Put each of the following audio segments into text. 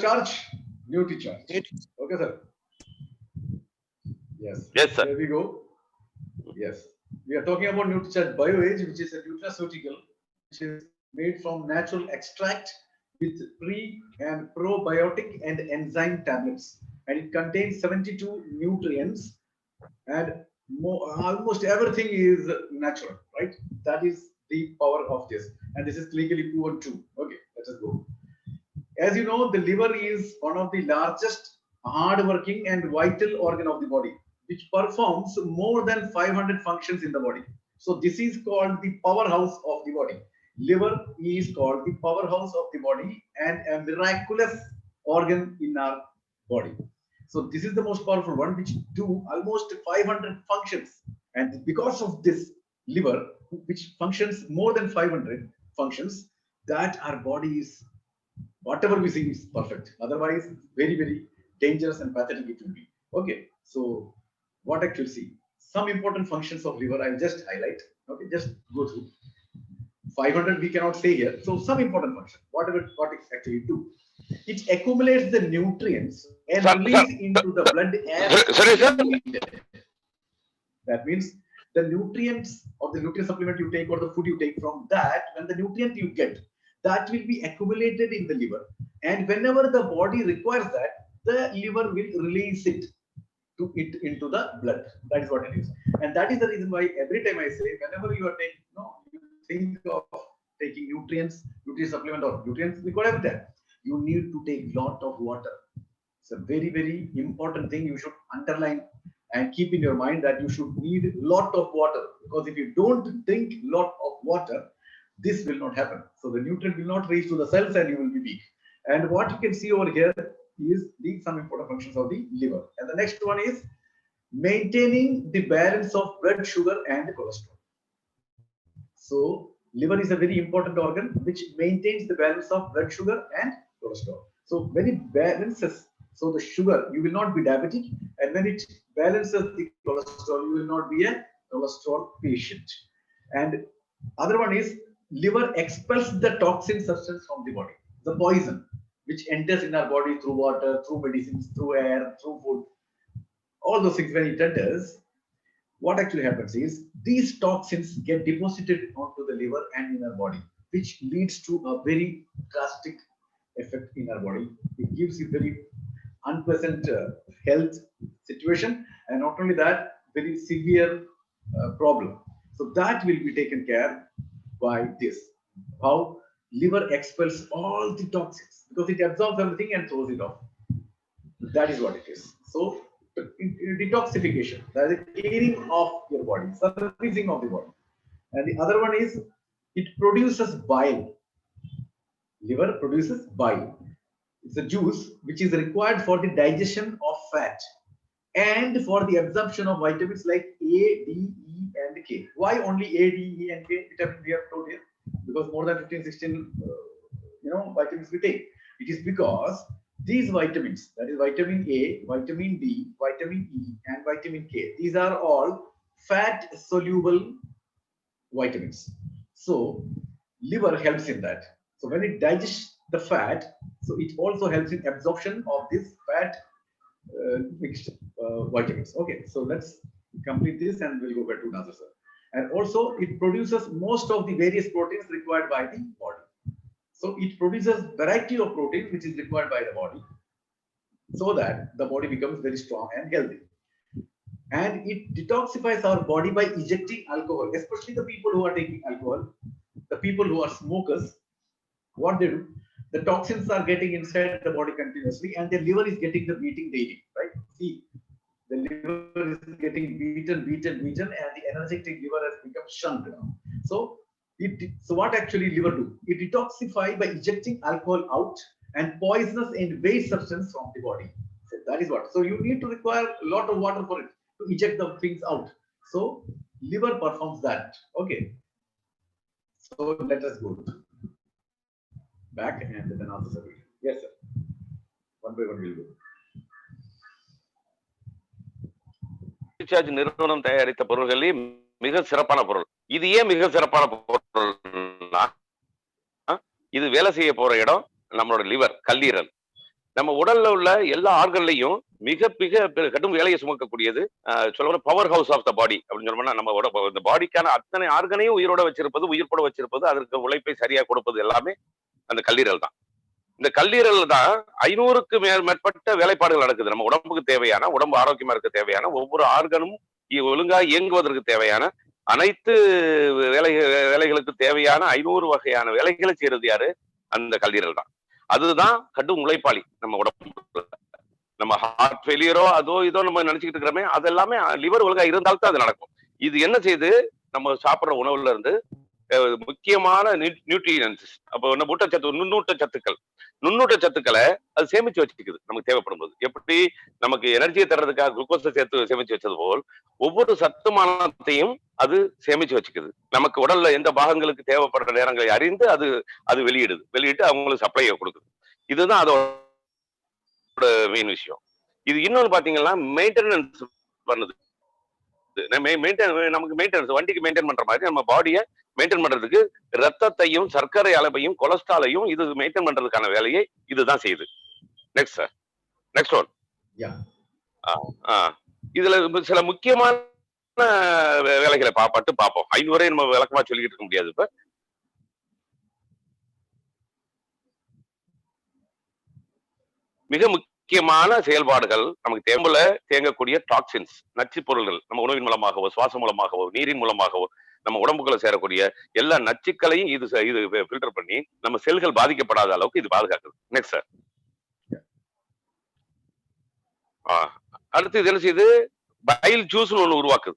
charge, NutriCharge. Okay, sir. Yes. Yes, sir. There we go. Yes. We are talking about NutriCharge BioAge, which is a nutraceutical which is made from natural extract with pre and probiotic and enzyme tablets. And it contains 72 nutrients and almost everything is natural, right? That is the power of this. And this is clinically proven too. Okay, let us go. As you know, the liver is one of the largest hard-working and vital organ of the body, which performs more than 500 functions in the body. So this is called the powerhouse of the body. Liver is called the powerhouse of the body and a miraculous organ in our body. So this is the most powerful one, which do almost 500 functions. And because of this liver, which functions more than 500 functions, that our body is whatever we see is perfect. Otherwise, very, very dangerous and pathetic it will be. Okay, so what actually see? Some important functions of liver I'll just highlight. Okay, just go through. 500 we cannot say here. So some important function, what it actually do. It accumulates the nutrients and release into the blood as needed. That means the nutrients or the nutrient supplement you take or the food you take from that, when the nutrient you get, that will be accumulated in the liver. And whenever the body requires that, the liver will release it into the blood. That is what it is. And that is the reason why every time I say, whenever you are taking, you think of taking nutrients, nutrient supplement or nutrients, whatever that, you need to take lot of water. It's a very, very important thing you should underline and keep in your mind that you should need lot of water, because if you don't drink lot of water, this will not happen. So the nutrient will not reach to the cells and you will be weak. And what you can see over here is some important functions of the liver. And the next one is maintaining the balance of blood sugar and cholesterol. So liver is a very important organ which maintains the balance of blood sugar and cholesterol. So when it balances, so the sugar, you will not be diabetic, and when it balances the cholesterol, you will not be a cholesterol patient. And other one is liver expels the toxin substance from the body, the poison which enters in our body through water, through medicines, through air, through food, all those things. When it enters, what actually happens is these toxins get deposited onto the liver and in our body, which leads to a very drastic effect in our body. It gives you very unpleasant health situation, and not only that, very severe problem. So that will be taken care by this. How liver expels all the toxins because it absorbs everything and throws it off. That is what it is. So detoxification, that is cleaning of your body, servicing of the body. And the other one is it produces bile. Liver produces bile. It's a juice which is required for the digestion of fat and for the absorption of vitamins like A, D, E, and K. Why only A, D, E, and K? Vitamin we have told here, because more than 15, 16, vitamins we take. It is because these vitamins, that is vitamin A, vitamin D, vitamin E, and vitamin K, these are all fat soluble vitamins. So liver helps in that. So when it digests the fat, so it also helps in absorption of this fat mixed vitamins. Okay, so let's complete this and we'll go back to another, sir. And also it produces most of the various proteins required by the body. So it produces variety of proteins which is required by the body, so that the body becomes very strong and healthy. And it detoxifies our body by ejecting alcohol, especially the people who are taking alcohol, the people who are smokers. What they do, the toxins are getting inside the body continuously, and the liver is getting the beating daily, right? See, the liver is getting beaten, and the energetic liver has become shunned now. So what actually liver do? It detoxify by ejecting alcohol out and poisonous and waste substance from the body. So that is what. So you need to require a lot of water for it to eject the things out. So liver performs that. Okay. So let us go back and then answer the question. Yes, sir. One by one we'll go. Recharge நிறுவனம் தயாரித்த பொருள்களில் மிக சிறப்பான பொருள். இது ஏன் மிக சிறப்பான பொருள்னா, இது வேலை செய்ய போற இடம் நம்மளோட லிவர், கல்லீரல். நம்ம உடல்ல உள்ள எல்லா ஆர்கன்லையும் மிக மிக கடும் வேலையை சுமக்கக்கூடியது. சொல்ல பவர் ஹவுஸ் ஆஃப் த பாடி அப்படின்னு சொன்னோம்னா, நம்ம இந்த பாடிக்கான அத்தனை ஆர்கனையும் உயிரோட வச்சிருப்பது, உயிர்ப்போட வச்சிருப்பது, அதற்கு உழைப்பை சரியா கொடுப்பது எல்லாமே அந்த கல்லீரல் தான். இந்த கல்லீரல் தான் 500க்கு மேற்பட்ட வேலைப்பாடுகள் நடக்குது. நம்ம உடம்புக்கு தேவையான, உடம்பு ஆரோக்கியமா இருக்க தேவையான ஒவ்வொரு ஆர்கனும் ஒழுங்கா இயங்குவதற்கு தேவையான அனைத்து வேலைகளுக்கு தேவையான 500 வகையான வேலைகளை செய்யறது யாரு? அந்த கல்லீரல் தான். அதுதான் கடும் உழைப்பாளி நம்ம உடம்பு. நம்ம ஹார்ட் ஃபெயிலியரோ அதோ இதோ நம்ம நினைச்சுக்கிட்டு இருக்கிறோமே, அது எல்லாமே லிவர் ஒழுங்கா இருந்தால்தான் அது நடக்கும். இது என்ன செய்யுது? நம்ம சாப்பிடுற உணவுல இருந்து முக்கியமான நியூட்ரியன்ஸ், அப்போ ஊட்டச்சத்து, நுண்ணூட்ட சத்துக்கள், நுண்ணூட்ட சத்துக்களை அது சேமிச்சு வச்சுக்குது நமக்கு தேவைப்படும் போது. எப்படி நமக்கு எனர்ஜியை தர்றதுக்காக குளுக்கோஸை சேர்த்து சேமிச்சு வச்சது போல் ஒவ்வொரு சத்துமானத்தையும் அது சேமிச்சு வச்சுக்குது. நமக்கு உடல்ல எந்த பாகங்களுக்கு தேவைப்படுற நேரங்களை அறிந்து அது அது வெளியிட்டு அவங்களுக்கு சப்ளையை கொடுக்குது. இதுதான் அதோட மெயின் விஷயம். இது இன்னொன்னு பாத்தீங்கன்னா மெயின்டெனன்ஸ் பண்ணுது. நமக்கு மெயின்டெனன்ஸ், வண்டிக்கு மெயின்டைன் பண்ற மாதிரி நம்ம பாடியை மெயின்டைன் பண்றதுக்கு ரத்தத்தையும் சர்க்கரை அளவையும் கொலஸ்ட்ராலையும் இது மெயின்டைன் பண்றதுக்கான வேலையை இதுதான் செய்யுது. Next sir, next one. இதுல சில முக்கியமான வேலைகளை பார்ப்போம். 500 நம்ம விளக்கமா சொல்லிக்கிட்டு இருக்க முடியாது. இப்ப மிக முக்கியமான செயல்பாடுகள் நமக்கு தேம்பல தேங்கக்கூடிய டாக்ஸின்ஸ், நச்சு பொருள்கள், நம்ம உணவின் மூலமாகவோ சுவாசம் மூலமாகவோ நீரின் மூலமாகவோ நம்ம உடம்புக்குள்ள சேரக்கூடிய எல்லா நச்சுக்களையும் இது ஃபில்டர் பண்ணி நம்ம செல்கள் பாதிக்கப்படாத அளவுக்கு இது பாதுகாக்குது. Next sir. அடுத்து இது என்ன செய்யுது? பைல் ஜூஸ்னு ஒண்ணு உருவாக்குது.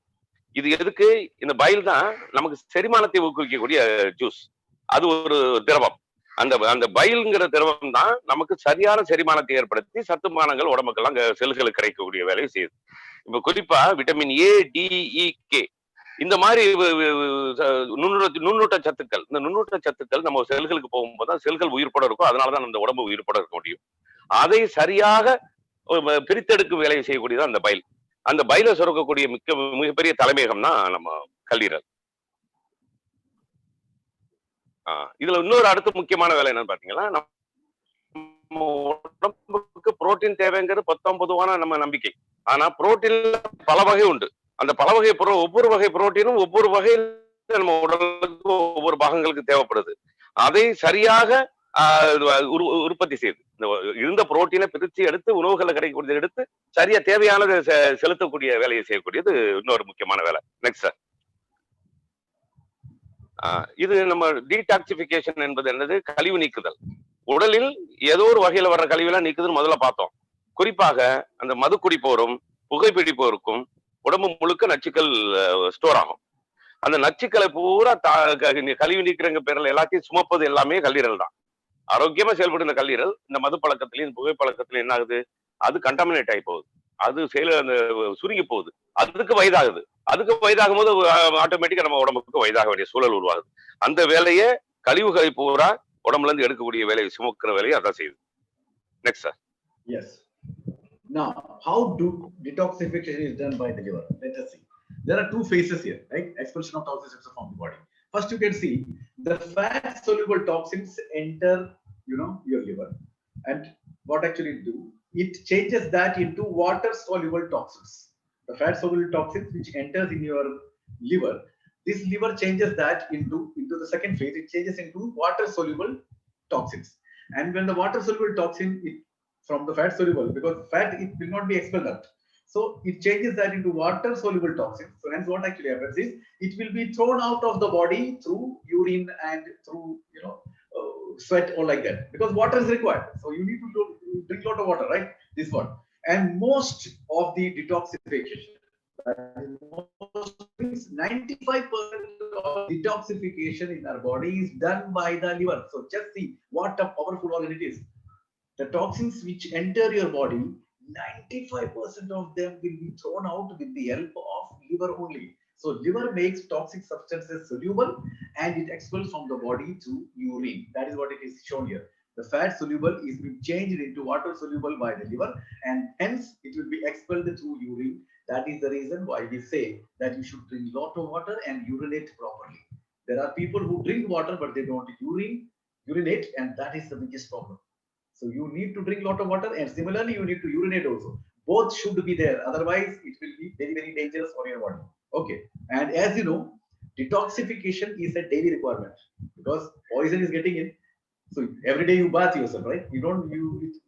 இது எதுக்கு? இந்த பைல் தான் நமக்கு செரிமானத்தை ஊக்குவிக்கக்கூடிய ஜூஸ். அது ஒரு திரவம். அந்த பைல்ங்கிற திரவம் தான் நமக்கு சரியான செரிமானத்தை ஏற்படுத்தி சத்துமானங்கள் உடம்புக்கெல்லாம் செல்களுக்கு கிடைக்கக்கூடிய வேலையை செய்யுது. இப்ப குறிப்பா vitamin A, D, E, K இந்த மாதிரி நுண்ணூட்ட சத்துக்கள், இந்த நுண்ணூட்ட சத்துக்கள் நம்ம செல்களுக்கு போகும்போது செல்கள் உயிர்ப்பட இருக்கும். அதனாலதான் அந்த உடம்பு உயிர்ப்பட இருக்க முடியும். அதை சரியாக பிரித்தெடுக்கும் வேலையை செய்யக்கூடியதான் அந்த பைல். அந்த பைல சுரக்கக்கூடிய மிகப்பெரிய தலைமையகம் தான் நம்ம கல்லீரல். இதுல இன்னொரு அடுத்த முக்கியமான வேலை என்னன்னு பாத்தீங்கன்னா, நம்ம உடம்புக்கு புரோட்டீன் தேவைங்கிறது பொதுவான நம்ம நம்பிக்கை. ஆனா புரோட்டீன்ல பல வகை உண்டு. அந்த பல வகை ஒவ்வொரு வகை புரோட்டீனும் ஒவ்வொரு வகையில் நம்ம உடலுக்கு ஒவ்வொரு பாகங்களுக்கு தேவைப்படுது. அதை சரியாக உற்பத்தி செய்யுது. இருந்த புரோட்டீனை பிரிச்சு எடுத்து உணவுகளை கிடைக்கக்கூடியதை எடுத்து சரியா தேவையானதை செலுத்தக்கூடிய வேலையை செய்யக்கூடியது இன்னொரு முக்கியமான வேலை. Next sir. இது நம்ம டீடாக்சிபிகேஷன் என்பது என்னது? கழிவு நீக்குதல். உடலில் ஏதோ ஒரு வகையில வர்ற கழிவுலாம் நீக்குதுன்னு முதல்ல பார்த்தோம். குறிப்பாக அந்த மது குடிப்போரும் புகைப்பிடிப்போருக்கும் உடம்பு முழுக்க நச்சுக்கள் ஸ்டோர் ஆகும். அந்த நச்சுக்களை பூரா கழிவு நீக்கிறங்க பேர்ல எல்லாத்தையும் சுமப்பது எல்லாமே கல்லீரல் தான். ஆரோக்கியமா செயல்படுற கல்லீரல் இந்த மது பழக்கத்திலையும் புகைப்பழக்கத்திலையும் என்ன ஆகுது? அது கண்டாமினேட் ஆகி போகுது. அது அந்த சுருங்கி போகுது. அதுக்கு வயதாகுது. அதுக்கு வயதாகும் போது ஆட்டோமேட்டிக்கா நம்ம உடம்புக்கு வயதாக வேண்டிய சூழல் உருவாகுது. அந்த வேலையை கழிவுகளை பூரா உடம்புல இருந்து எடுக்கக்கூடிய வேலையை சுமக்கிற வேலையை அதான் செய்யுது. Next sir. Yes. Now, how do detoxification is done by the liver? Let us see. There are two phases here, right? Expulsion of toxins from the body. First, you can see the fat-soluble toxins enter, your liver, and what actually do? It changes that into water-soluble toxins. The fat-soluble toxins which enters in your liver, this liver changes that into the second phase. It changes into water-soluble toxins, and when the water-soluble toxin from the fat soluble, because fat it will not be expelled out, so it changes that into water soluble toxins. So hence what actually happens is it will be thrown out of the body through urine and through sweat or like that, because water is required. So you need to drink a lot of water, right? This one. And most of the detoxification, 95% of detoxification in our body is done by the liver. So just see what a powerful organ it is. The toxins which enter your body, 95% of them will be thrown out with the help of liver only. So liver makes toxic substances soluble and it expels from the body through urine. That is what it is shown here. The fat soluble is being changed into water soluble by the liver, and hence it will be expelled through urine. That is the reason why we say that you should drink a lot of water and urinate properly. There are people who drink water but they don't urinate, and that is the biggest problem. So you need to drink a lot of water, and similarly you need to urinate also. Both should be there, otherwise it will be very, very dangerous for your body. Okay. And as you know, detoxification is a daily requirement because poison is getting in. So every day you bath yourself, right? It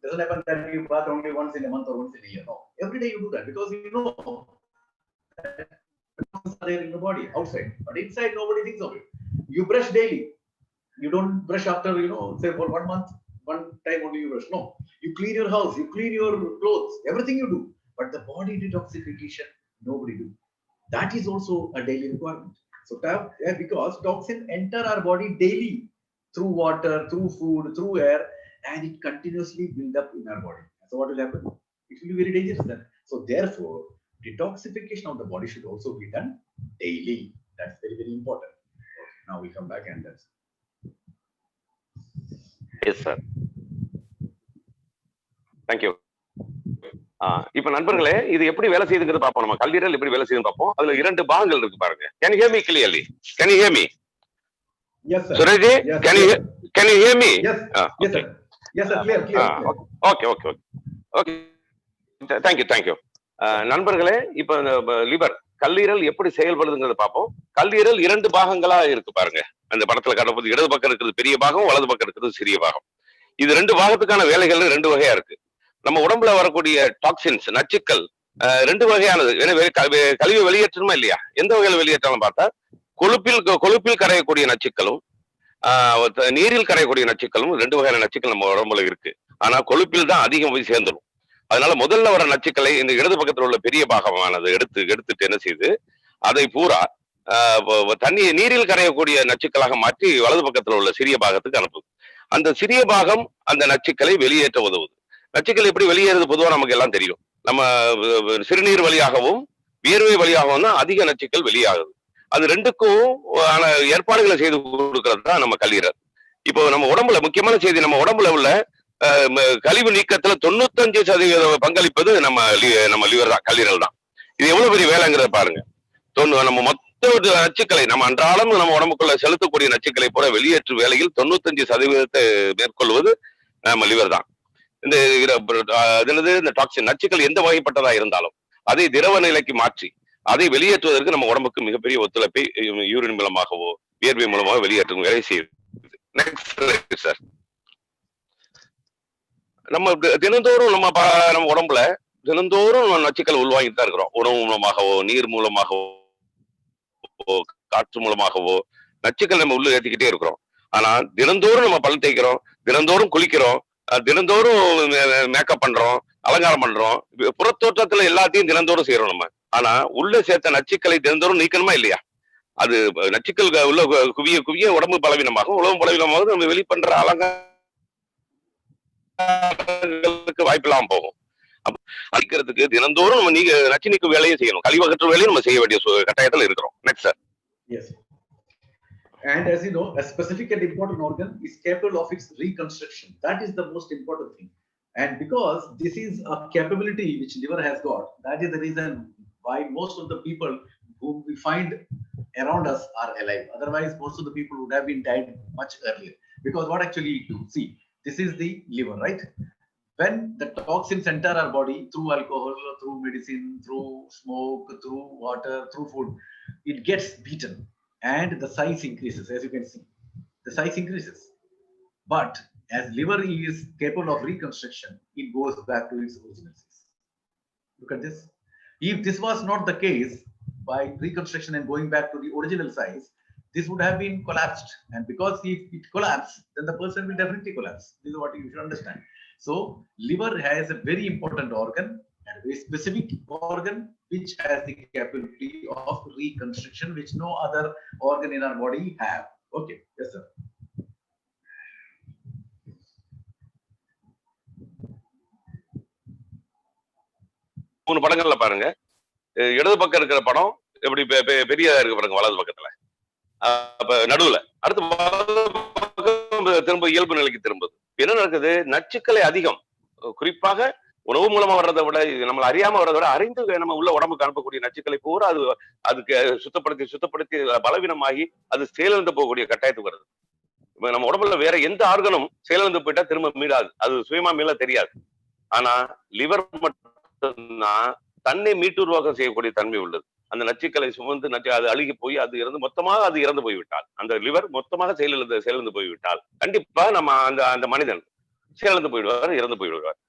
doesn't happen that you bath only once in a month or once in a year. No, every day you do that because you know that are there in the body outside, but inside nobody thinks of it. You brush daily. You don't brush after, say for 1 month, one time only you brush. No, you clean your house, you clean your clothes, everything you do. But the body detoxification, nobody do. That is also a daily requirement. So because toxin enter our body daily through water, through food, through air, and it continuously build up in our body. So what will happen? It will be very dangerous then. So therefore, detoxification of the body should also be done daily. That's very, very important. Okay, now we come back and that's. Yes sir, thank you. இப்ப நண்பர்களே, இது எப்படி வேலை செய்யுதுங்கிறது பார்ப்போம். நம்ம கல்லீரல் எப்படி வேலை செய்யுதுன்னு பார்ப்போம். அதுல 2 பாகங்கள் இருக்கு பாருங்க. Can you hear me clearly? Can you hear me? Yes sir. Surajji, yes, can you hear me? Yes. Yes sir. Yes sir. Clear. Okay. Thank you. நண்பர்களே, இப்ப லிவர் கல்லீரல் எப்படி செயல்படுதுங்கிறத பார்ப்போம். கல்லீரல் 2 பாகங்களா இருக்கு பாருங்க. அந்த படத்துல காட்டும்போது இடது பக்கம் இருக்கிறது பெரிய பாகம், வலது பக்கம் இருக்கிறது சிறிய பாகம். இது 2 பாகத்துக்கான வேலைகள் 2 வகையா இருக்கு. நம்ம உடம்புல வரக்கூடிய டாக்ஸின்ஸ், நச்சுக்கள் 2 வகையானது. கழிவு வெளியேற்றணுமா இல்லையா? எந்த வகையில வெளியேற்றணும் பார்த்தா, கொழுப்பில் கரையக்கூடிய நச்சுக்களும் நீரில் கரையக்கூடிய நச்சுக்களும் 2 வகையான நச்சுக்கள் நம்ம உடம்புல இருக்கு. ஆனா கொழுப்பில் தான் அதிகம் போய் சேர்ந்துடும். அதனால முதல்ல வர நச்சுக்களை இந்த இடது பக்கத்தில் உள்ள பெரிய பாகமானது எடுத்துட்டு என்ன செய்யுது, அதை பூரா நீரில் கரையக்கூடிய நச்சுக்களாக மாற்றி வலது பக்கத்தில் உள்ள சிறிய பாகத்துக்கு அனுப்புது. அந்த சிறிய பாகம் அந்த நச்சுக்களை வெளியேற்ற உதவுது. நச்சுக்கள் எப்படி வெளியேறது பொதுவாக நமக்கு எல்லாம் தெரியும். நம்ம சிறுநீர் வழியாகவும் வியர்வை வழியாகவும் தான் அதிக நச்சுக்கள் வெளியாகுது. அது 2க்கும் ஏற்பாடுகளை செய்து கொடுக்கறது தான் நம்ம கல்லீரல். இப்போ நம்ம உடம்புல முக்கியமான செய்தி, நம்ம உடம்புல உள்ள கழிவு நீக்கத்துல 95% பங்களிப்பது நம்ம லிவர் தான், கல்லீரல் தான். இது எவ்வளவு பெரிய வேலைங்கிறத பாருங்க. நம்ம மொத்த நச்சுக்களை நம்ம அன்றாடம் நம்ம உடம்புக்குள்ள செலுத்தக்கூடிய நச்சுக்களை போல வெளியேற்று வேலையில் 95% மேற்கொள்வது நம்ம லிவர் தான். இந்த டாக்ஸின் நச்சுக்கள் எந்த வகைப்பட்டதா இருந்தாலும் அதை திரவ நிலைக்கு மாற்றி அதை வெளியேற்றுவதற்கு நம்ம உடம்புக்கு மிகப்பெரிய ஒத்துழைப்பை யூரின் மூலமாகவோ வியர்வை மூலமாக வெளியேற்றும் வேலை செய்யுது. நெக்ஸ்ட் சார், நம்ம தினந்தோறும் நம்ம உடம்புல தினந்தோறும் நச்சுக்கள் உள்வாங்கிட்டு தான் இருக்கிறோம். உணவு மூலமாகவோ நீர் மூலமாகவோ காற்று மூலமாகவோ நச்சுக்கள் நம்ம உள்ள ஏற்றிக்கிட்டே இருக்கிறோம். ஆனா தினந்தோறும் நம்ம பல் தேய்க்கிறோம், தினந்தோறும் குளிக்கிறோம், தினந்தோறும் மேக்கப் பண்றோம், அலங்காரம் பண்றோம், புறத்தோற்றத்துல எல்லாத்தையும் தினந்தோறும் செய்யறோம் நம்ம. ஆனா உள்ள சேர்த்த நச்சுக்களை தினந்தோறும் நீக்கணுமா இல்லையா? அது நச்சுக்கள் உள்ள குவிய குவிய உடம்பு பலவீனமாகும். உடம்பு பலவீனமாகும், நம்ம வெளிப்பண்ற அலங்காரங்களுக்கு வாய்ப்பு இல்லாம போகும். அழிக்கிறதுக்கு தினந்தோறும் நம்ம நச்சு நீக்கும் வேலையும் செய்யணும், கழிவகற்று வேலையும் நம்ம செய்ய வேண்டிய கட்டாயத்தில் இருக்கிறோம். Next sir. Yes. And as you know, a specific and important organ is capable of its reconstruction. That is the most important thing. And because this is a capability which liver has got, that is the reason why most of the people whom we find around us are alive. Otherwise, most of the people would have been died much earlier. Because what actually you do? See, this is the liver, right? When the toxins enter our body through alcohol, through medicine, through smoke, through water, through food, it gets beaten and the size increases. As you can see, the size increases. But as liver is capable of reconstruction, it goes back to its original size. Look at this. If this was not the case, by reconstruction and going back to the original size, this would have been collapsed. And because if it collapses, then the person will definitely collapse. This is what you should understand. So liver has a very important organ, and a very specific organ which has the capability of reconstruction, which no other organ in our body have. Okay, yes sir. மூணு படங்கள்ல பாருங்க, இடது பக்கம் இருக்கிற படம் எப்படி பெரியதா இருக்கு பாருங்க, வலது பக்கத்துல நடுவுல, அடுத்து திரும்ப இயல்பு நிலைக்கு திரும்புது. என்ன நடக்குது? நச்சுக்களை அதிகம், குறிப்பாக உணவு மூலமா வர்றதை விட, நம்மள அறியாம வர்றதை விட அறிந்து நம்ம உள்ள உடம்புக்கு அனுப்பக்கூடிய நச்சுக்களை பூரா அதுக்கு சுத்தப்படுத்தி பலவீனமாகி அது செயலிழந்து போகக்கூடிய கட்டாயத்துக்கு வருது. நம்ம உடம்புல வேற எந்த ஆர்கனும் செயலிழந்து போயிட்டா திரும்ப மீளாது, அது சுயமா மீள தெரியாது. ஆனா லிவர் மட்டும்தான் தன்னை மீட்டுருவாக்கம் செய்யக்கூடிய தன்மை உள்ளது. அந்த நச்சுக்களை சுமந்து அது அழுகி போய் அது இறந்து போய்விட்டால், அந்த லிவர் மொத்தமாக செயலிழந்து போய்விட்டால் கண்டிப்பா நம்ம அந்த அந்த மனிதன் செயலிழந்து போயிடுவார், இறந்து போய்விடுவார்.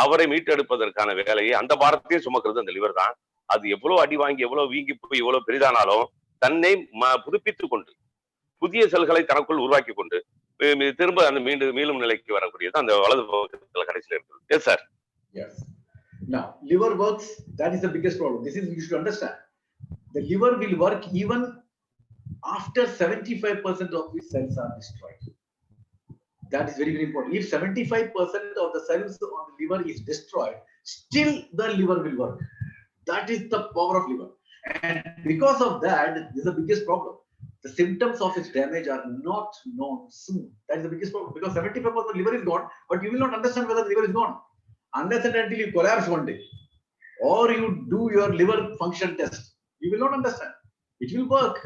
அவரை மீட்டெடுப்பதற்கான வேலையை, அந்த பாரத்தையும் சுமக்கிறது அந்த லிவர் தான். அது எவ்வளவு அடி வாங்கி எவ்வளவு வீங்கி போய் எவ்வளவு பெரிதானாலும் தன்னை புதுப்பித்துக் கொண்டு புதிய செல்களை தனக்குள் உருவாக்கி கொண்டு திரும்ப அந்த மீளும் நிலைக்கு வரக்கூடியது அந்த வலது பக்கத்தில் கடைசியில் இருக்குது. Yes sir. Yes. Now, liver works, that is the biggest problem. This is, you should understand. The liver will work even after 75% of the cells are destroyed. That is very, very important. If 75% of the cells on the liver is destroyed, still the liver will work. That is the power of liver. And because of that, this is the biggest problem. The symptoms of its damage are not known soon. That is the biggest problem. Because 75% of the liver is gone, but you will not understand whether the liver is gone unless and until you collapse one day, or you do your liver function test. You will not understand. It will work,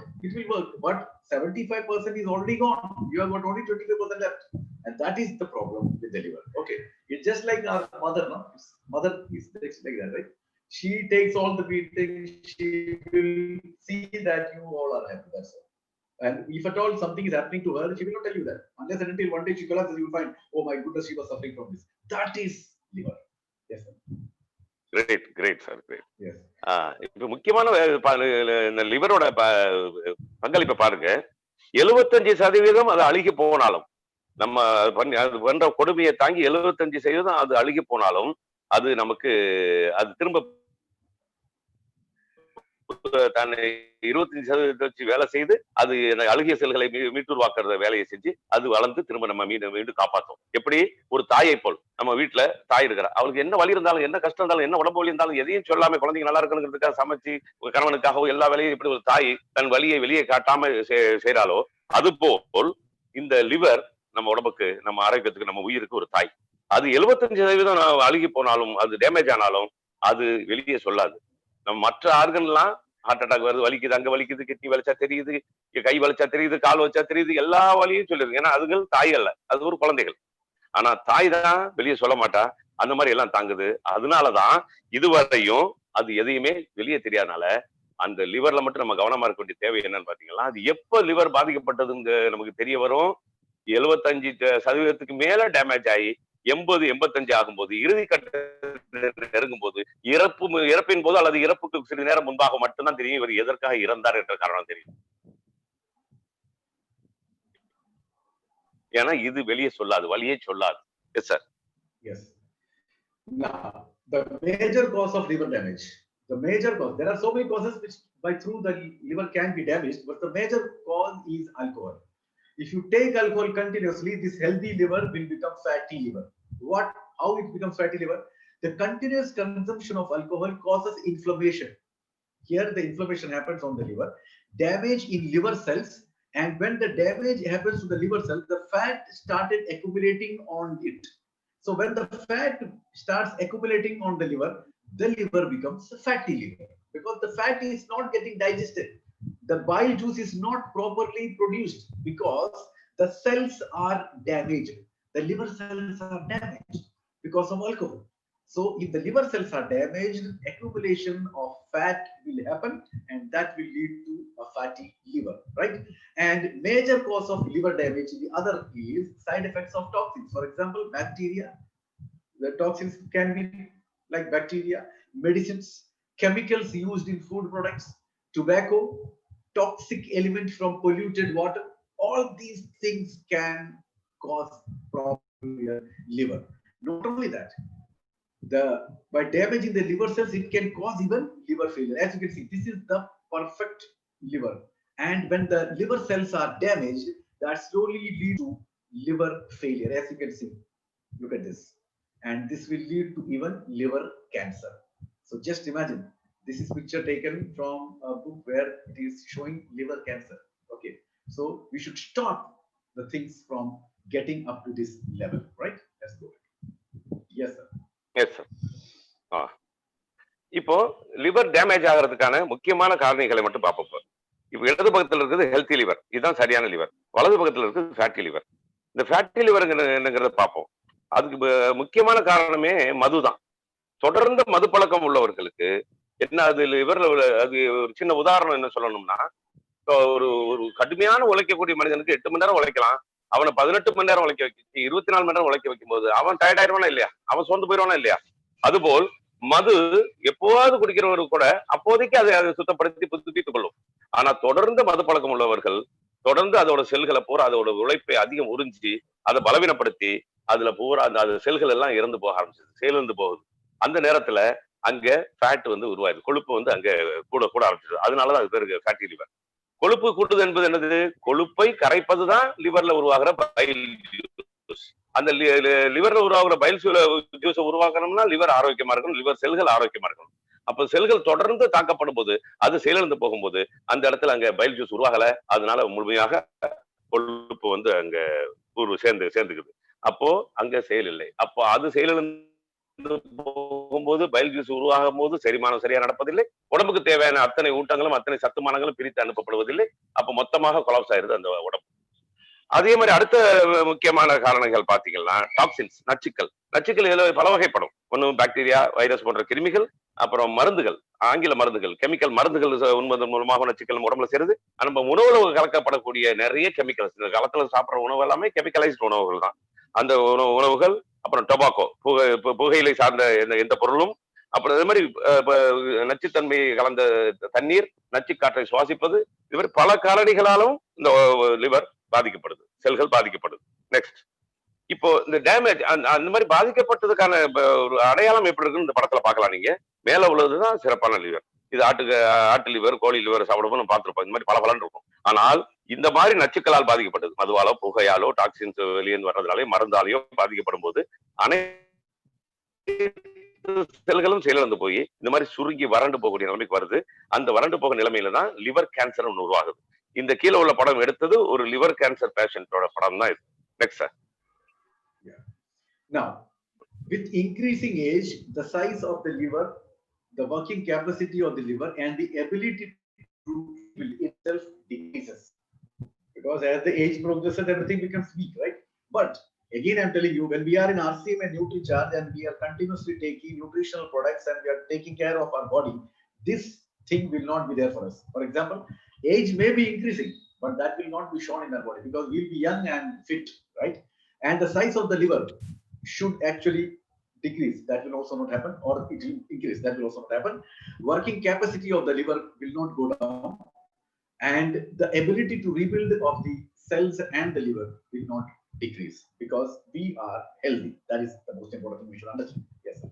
but 75% is already gone. You have got only 25% left, and that is the problem with the liver. Okay, it's just like our mother, no? Mother is like that, right? She takes all the beating. She will see that you all are happy. That's all. And if at all something is happening to her, she will not tell you that unless and until one day she collapses. You will find, oh my goodness, she was suffering from this. That is liver. Yes, sir. Great, sir. Great. Yes. இப்ப முக்கியமான இந்த லிவரோட பங்களிப்பை பாருங்க. 75% அது அழுகி போனாலும், நம்ம அது பண்ற கொடுமையை தாங்கி 75% அது அழுகி போனாலும் அது நமக்கு அது திரும்ப தன்னை 25% வச்சு வேலை செய்து அது அழுகிய செல்களை மீட்டுருவாக்குற வேலையை செஞ்சு அது வளர்ந்து திரும்ப நம்ம மீண்டும் காப்பாற்றும். எப்படி ஒரு தாயை போல், நம்ம வீட்டுல தாய் இருக்கிறா, அவளுக்கு என்ன வலி இருந்தாலும் என்ன கஷ்டம் இருந்தாலும் என்ன உடம்பு வலி இருந்தாலும் எதையும் சொல்லாம குழந்தைங்க நல்லா இருக்கணுங்கிறதுக்காக சமைச்சு கணவனுக்காகவும் எல்லா வேலையும் எப்படி ஒரு தாய் தன் வலியை வெளியே காட்டாம செய்யறாளோ, அது போல் இந்த லிவர் நம்ம உடம்புக்கு, நம்ம ஆரோக்கியத்துக்கு, நம்ம உயிருக்கு ஒரு தாய். அது 75% அழுகி போனாலும், அது டேமேஜ் ஆனாலும் அது வெளியே சொல்லாது. நம்ம மற்ற ஆர்கன் எல்லாம் ஹார்ட் அட்டாக் வருது, வலிக்குது, அங்க வலிக்குது, கிட்னி வலிச்சா தெரியுது, கை வலிச்சா தெரியுது, கால் வச்சா தெரியுது, எல்லா வலியும் சொல்லிருக்கு. ஏன்னா அதுகள் தாய் அல்ல, அது ஒரு குழந்தைகள். ஆனா தாய் தான் வெளியே சொல்ல மாட்டா, அந்த மாதிரி எல்லாம் தாங்குது. அதனாலதான் இதுவரையும் அது எதையுமே வெளியே தெரியாதனால அந்த லிவர்ல மட்டும் நம்ம கவனமா இருக்க வேண்டிய தேவை என்னன்னு அது எப்ப லிவர் பாதிக்கப்பட்டதுன்னு நமக்கு தெரிய வரும். 75% மேல டேமேஜ் ஆகி 80-85 ஆகும்போது, இறுதி கட்ட நெருங்கும் போது, இறப்பின் போது அல்லது இறப்புக்கு சிறிது நேரம் முன்பாக மட்டும்தான் தெரியும் இவர் எதற்காக இறந்தார் என்ற காரணம் தெரியும். ஏன்னா இது வெளியே சொல்லாது, வலியே சொல்லாது. Yes sir. Yes. Now, the major cause of liver damage. The major cause. There are so many causes which through the liver can be damaged, but the major cause is alcohol. If you take alcohol continuously, this healthy liver will become fatty liver. How it becomes fatty liver? The continuous consumption of alcohol causes inflammation. Here the inflammation happens on the liver, damage in liver cells, and when the damage happens to the liver cells, the fat started accumulating on it. So when the fat starts accumulating on the liver becomes fatty liver, because the fat is not getting digested. The bile juice is not properly produced because the cells are damaged. The liver cells are damaged because of alcohol. So if the liver cells are damaged, accumulation of fat will happen, and that will lead to a fatty liver, right? And major cause of liver damage, the other is side effects of toxins. For example, bacteria. The toxins can be like bacteria, medicines, chemicals used in food products, tobacco, toxic element from polluted water. All these things can cause problem in your liver. Not only that, by damaging the liver cells, it can cause even liver failure. As you can see, this is the perfect liver, and when the liver cells are damaged, that slowly leads to liver failure. As you can see, look at this, and this will lead to even liver cancer. So just imagine, this is picture taken from a book where it is showing liver cancer. Okay, so we should stop the things from getting up to this level, right? Let's go. Yes, sir. Yes sir. இப்போ liver damage ஆகிறதுக்கான முக்கியமான காரணிகளை மட்டும் பார்ப்போம். இப்போ இடது பக்கத்தில் இருக்குது ஹெல்த்தி லிவர், இதுதான் சரியான லிவர். வலது பக்கத்தில் இருக்குது ஃபேட்டி லிவர். இந்த ஃபேட்டி லிவர் என்னங்கிறத பார்ப்போம். அதுக்கு முக்கியமான காரணமே மதுதான். தொடர்ந்து மது பழக்கம் உள்ளவர்களுக்கு என்ன அது லிவர்ல அது ஒரு சின்ன உதாரணம் என்ன சொல்லணும்னா, ஒரு ஒரு கடுமையான உழைக்கக்கூடிய மனிதனுக்கு 8 மணி நேரம் உழைக்கலாம். அவனை 18 மணி நேரம் உழைக்க வைக்க 24 மணி நேரம் உழைக்க வைக்கும் போது அவன் டயர்ட் ஆயிடுவானா இல்லையா? அவன் சோர்ந்து போயிடுவானா இல்லையா? அதுபோல் மது எப்போவாவது குடிக்கிறவரு கூட அப்போதைக்கு அதை சுத்தப்படுத்தி புதுப்பித்துக் கொள்ளும். ஆனா தொடர்ந்து மது பழக்கம் உள்ளவர்கள் தொடர்ந்து அதோட செல்களை பூரா அதோட உழைப்பை அதிகம் உறிஞ்சி அதை பலவீனப்படுத்தி அதுல பூரா அந்த செல்கள் எல்லாம் இறந்து போக ஆரம்பிச்சது, செயலிழந்து போகுது. அந்த நேரத்துல அங்க ஃபேட் உருவாயிருது, கொழுப்பு அங்க கூட கூட ஆரம்பிச்சது. அதனாலதான் அது பேருக்கு ஃபேட்டி லிவர். கொழுப்பு கூட்டுது என்பது என்னது? கொழுப்பை கரைப்பதுதான் லிவர்ல உருவாகிற பைல் ஜூஸ். அந்த லிவர்ல உருவாகிற பைல் ஜூஸ் உருவாக்கணும்னா லிவர் ஆரோக்கியமா இருக்கணும், லிவர் செல்கள் ஆரோக்கியமா இருக்கணும். அப்ப செல்கள் தொடர்ந்து தாக்கப்படும் போது அது செயலிழந்து போகும்போது அந்த இடத்துல அங்க பைல் ஜூஸ் உருவாகல. அதனால முழுமையாக கொழுப்பு அங்க சேர்ந்துக்குது. அப்போ அங்க செயல் இல்லை. அப்போ அது செயலிழந்து போகும்போது பைல் ஜூஸ் உருவாகும் போது செரிமானம் சரியா நடப்பதில்லை, உடம்புக்கு தேவையான அத்தனை ஊட்டங்களும் அத்தனை சத்துமானங்களும் பிரித்து அனுப்பப்படுவதில்லை. அப்ப மொத்தமாக கொலாப்ஸ் ஆயிருது அந்த உடம்பு. அதே மாதிரி அடுத்த முக்கியமான காரணங்கள் பாத்தீங்கன்னா டாக்ஸின்ஸ், நச்சுக்கள் இதுல பல வகைப்படும். ஒண்ணு பாக்டீரியா, வைரஸ் போன்ற கிருமிகள், அப்புறம் மருந்துகள், ஆங்கில மருந்துகள், கெமிக்கல் மருந்துகள் உண்பதன் மூலமாக நச்சுக்கள் உடம்புல சேருது. நம்ம உணவுல கலக்கப்படக்கூடிய நிறைய கெமிக்கல்ஸ், இந்த காலத்துல சாப்பிடுற உணவு எல்லாமே கெமிக்கலைஸ்ட் உணவுகள் தான். அந்த உணவுகள், அப்புறம் டொபாக்கோ, புகையிலை சார்ந்த எந்த பொருளும், அப்புறம் இதே மாதிரி நச்சுத்தன்மை கலந்த தண்ணீர், நச்சு காற்றை சுவாசிப்பது, இது மாதிரி பல காரணிகளாலும் இந்த லிவர் பாதிக்கப்படுது, செல்கள் பாதிக்கப்படுது. நெக்ஸ்ட், இப்போ இந்த டேமேஜ் அந்த மாதிரி பாதிக்கப்பட்டதுக்கான ஒரு அடையாளம் எப்படி இருக்குன்னு இந்த படத்துல பார்க்கலாம். நீங்க மேல உள்ளதுதான் சிறப்பான லிவர். இது ஆட்டு லிவர், கோழி லிவர் சாப்பிடும்போது நம்ம பார்த்திருப்போம். இந்த மாதிரி பல பலன் இருக்கும். ஆனால் இந்த மாதிரி நச்சுக்களால் பாதிக்கப்பட்டது, மதுவாலோ புகையாலோ டாக்ஸின்ஸ் வெளியேந்து வர்றதுனாலே மருந்தாலேயோ பாதிக்கப்படும் போது செல்களும் செயலிழந்து போய் இந்த மாதிரி சுருங்கி வறண்டு போகக்கூடிய நிலைமைக்கு வருது. அந்த வறண்டு போக நிலைமையில தான் லிவர் கேன்சர் உருவாகுது. இந்த கீழே உள்ள படம் எடுத்தது ஒரு லிவர் கேன்சர் பேஷண்டோட படம் தான் இது. Next sir. Now, with increasing age, the size of the liver, the working capacity of the liver, and the ability to will itself decreases. Because as the age progresses, everything becomes weak, right? But again, I'm telling you, when we are in RCM and NutriCharge and we are continuously taking nutritional products and we are taking care of our body, this thing will not be there for us. For example, age may be increasing, but that will not be shown in our body because we'll be young and fit, right? And the size of the liver should actually decrease. That will also not happen, or it will increase. That will also not happen. Working capacity of the liver will not go down, and the ability to rebuild of the cells and the liver will not decrease because we are healthy. That is the most important thing we should understand. Yes, sir.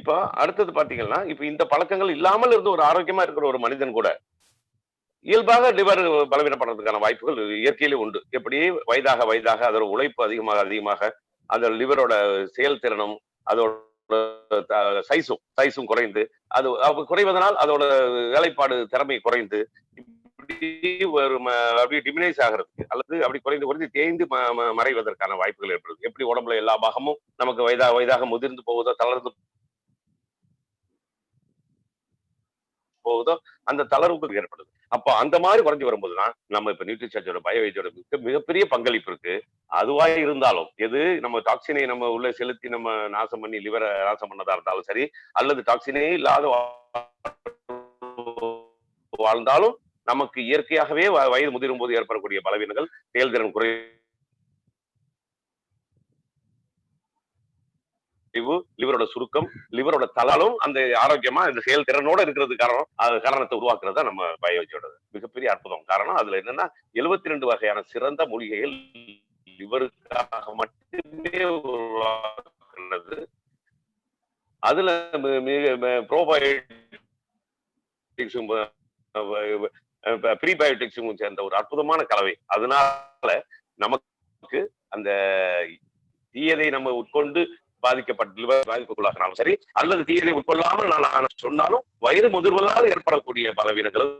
இப்ப அடுத்தது பாத்தீங்கன்னா, இப்ப இந்த பழக்கங்கள் இல்லாமல் இருந்து ஒரு ஆரோக்கியமா இருக்கிற ஒரு மனிதன் கூட இயல்பாக லிவர் பலவீனப்படுறதுக்கான வாய்ப்புகள் இயற்கையிலே உண்டு. எப்படி வயதாக அதோட உழைப்பு அதிகமாக அந்த லிவரோட செயல்திறனும் அதோட சைஸும் குறைந்து, அது குறைவதனால் அதோட வேலைப்பாடு திறமை குறைந்து அப்படி டிமினைஸ் ஆகிறதுக்கு அல்லது அப்படி குறைந்து தேய்ந்து மறைவதற்கான வாய்ப்புகள் ஏற்படுது. எப்படி உடம்புல எல்லா பாகமும் நமக்கு வயதாக முதிர்ந்து போகுதோ, தளர்ந்து போகுதோ, அந்த தளர்வுக்கு ஏற்படுது. அப்ப அந்த மாதிரி குறைஞ்சு வரும்போதுதான் நம்ம இப்ப நியூட்ரிசார்ஜோட பயோவேஜோட மிகப்பெரிய பங்களிப்பு இருக்கு. அதுவா இருந்தாலும் எது நம்ம டாக்ஸினை நம்ம உள்ள செலுத்தி நம்ம நாசம் பண்ணி லிவரை நாசம் பண்ணதா இருந்தாலும் சரி, அல்லது டாக்ஸினே இல்லாத வாழ்ந்தாலும் நமக்கு இயற்கையாகவே வயது முதிரும் போது ஏற்படக்கூடிய பலவீனங்கள், செயல்திறன் குறைவு, லிவரோட சுருக்கம், லிவரோட தளாலும் அந்த ஆரோக்கியமா இந்த செயல்திறனோட இருக்கிறது காரணத்தை உருவாக்குறது தான் நம்ம பயோலஜியோட மிகப்பெரிய அற்புதம். காரணம் அதுல என்னன்னா 72 வகையான சிறந்த மூலிகைகள் லிவருக்காக மட்டுமே உருவாக்குறது. அதுல ப்ரோபயோட்டிக்ஸும் ப்ரீபயோட்டிக்ஸும் சேர்ந்த ஒரு அற்புதமான கலவை. அதனால நமக்கு அந்த தீயதை நம்ம உட்கொண்டு பாதிப்புக்குள்ளாகினாலும் சரி, அல்லது தீயதை உட்கொள்ளாமல் நான் சொன்னாலும் வயது முதிர்வதால் ஏற்படக்கூடிய பலவீனங்களும்